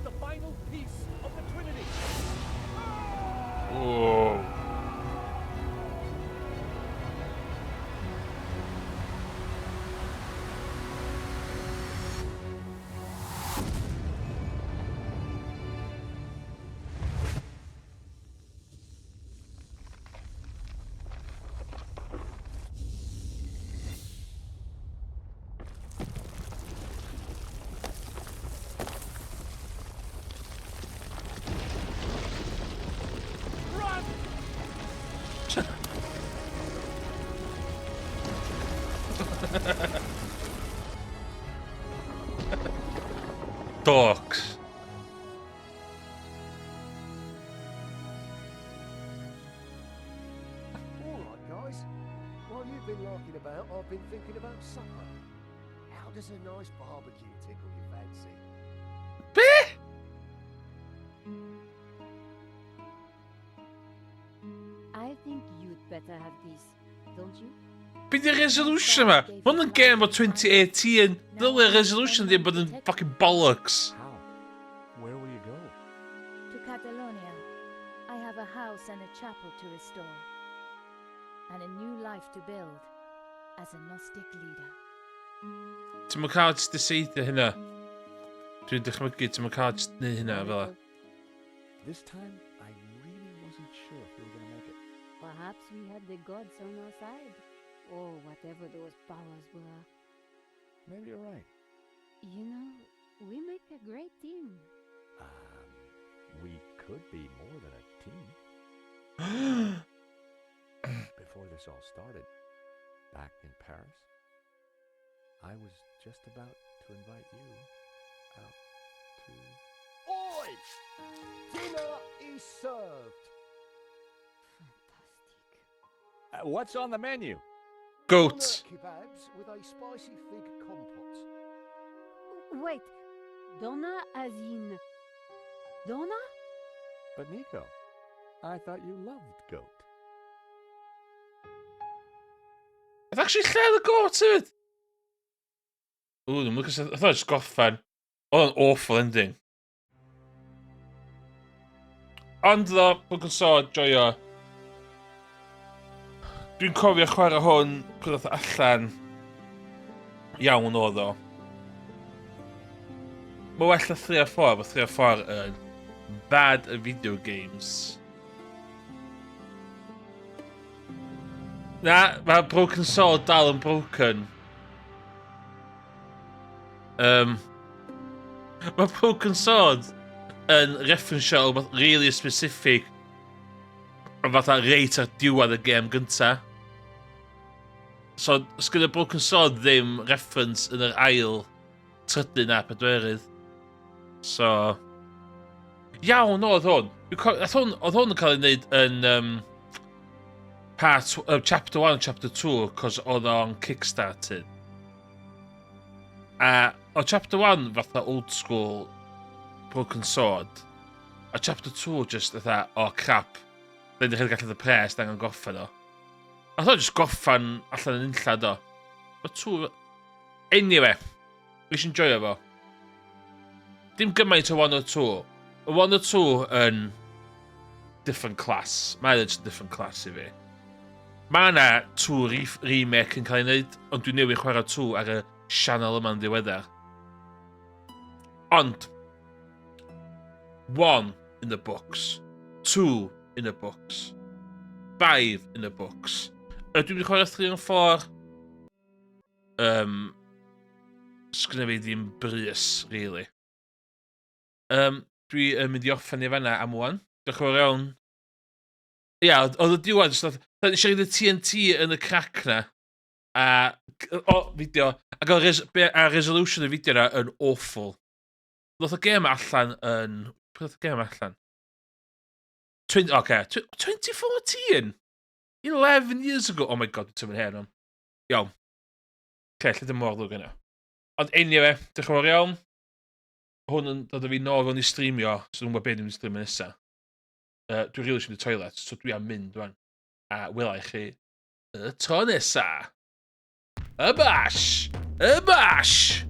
The final piece of the Trinity. Whoa. Dorks. Alright, guys. While you've been larking about, I've been thinking about supper. How does a nice barbecue tickle your fancy? I think you'd better have this, don't you? Be the resolution yma. Hwn yn game o 2018. Dylai resolution ddim bod yn fucking bollocks. How? Where will you go? To Catalonia. I have a house and a chapel to restore. And a new life to build. As a Gnostic leader. Ti'n mwyn cael jyst deceidio hynna. Dwi'n dychmygu ti'n mwyn cael jyst neud hynna fel. This time, I really wasn't sure if we were going to make it. Perhaps we had the gods on our side. Or whatever those powers were. Maybe you're right. You know, we make a great team. We could be more than a team. Before this all started, back in Paris, I was just about to invite you out to... Oi! Dinner is served. Fantastic. What's on the menu? Goats. Doner kebabs with a spicy fig compote. Wait, Donna as in... Donna? But Nico, I thought you loved goat. Oedd actually lle y goat yd? Ooh, dwi'n mwyn I thought just goffan. Oedd yn awful ending. Ond ddo, dwi'n gwnsod, joio. Dwi'n cofio chwarae hwn pryd oedd allan iawn oedd o. Mae well na 3 a 4, mae 3 a 4 yn bad at video games. Na, mae Broken Sword dal yn broken. Mae Broken Sword yn referensio o beth really specific o fatha reit ar diwedd y gêm gynta. So, os gyda Broken Sword ddim reference yn yr ail trydydd na pedwerydd. So... Iawn oedd hwn. Oedd hwn yn cael ei wneud yn chapter 1 chapter 2 cos oedd o'n kickstarted. A o chapter 1 fatha old school Broken Sword. A chapter 2 just fatha, oh crap. Dwi'n ddechrau gallu y pres, da angen goffan o. A oedd just goffan allan yn unllad o. O 2... Anyway, nes i'n joio fo. Dim gymaint o 1 o 2. Y 1 o 2 yn different class. Mae'n just different class i fi. Mae yna 2 remake yn cael ei wneud, ond dwi'n newid chwarae 2 ar y sianel yma'n ddiweddar. Ond, 1 in the books, 2 in the books, 5 in the books. Dwi'n mynd i chwarae 3 and 4. Sgynna fi ddim brys, really. Dwi'n mynd i offen i fanna am 1. Diolch yn fawr iawn. Ia, oedd y diwedd, dwi'n eisiau gwneud y TNT yn y crack na. O, fideo. Ac a resolution y fideo na yn awful. Oedd y gêm allan yn... Pryd oedd y gêm allan? 2014? 11 years ago. Oh my god, dwi'n mynd hen am. Iawn. Lle dim mor ddwg yna. Ond anyway, diolch yn fawr iawn. hwn yn dod â fi nôl fewn i streamio, so dwi'n gwybod beth dwi'n streamio nesa. Dwi'n rili eisiau mynd i toilet, so dwi am mynd rwan. A wela i chi y to nesa. Y bash! Y bash!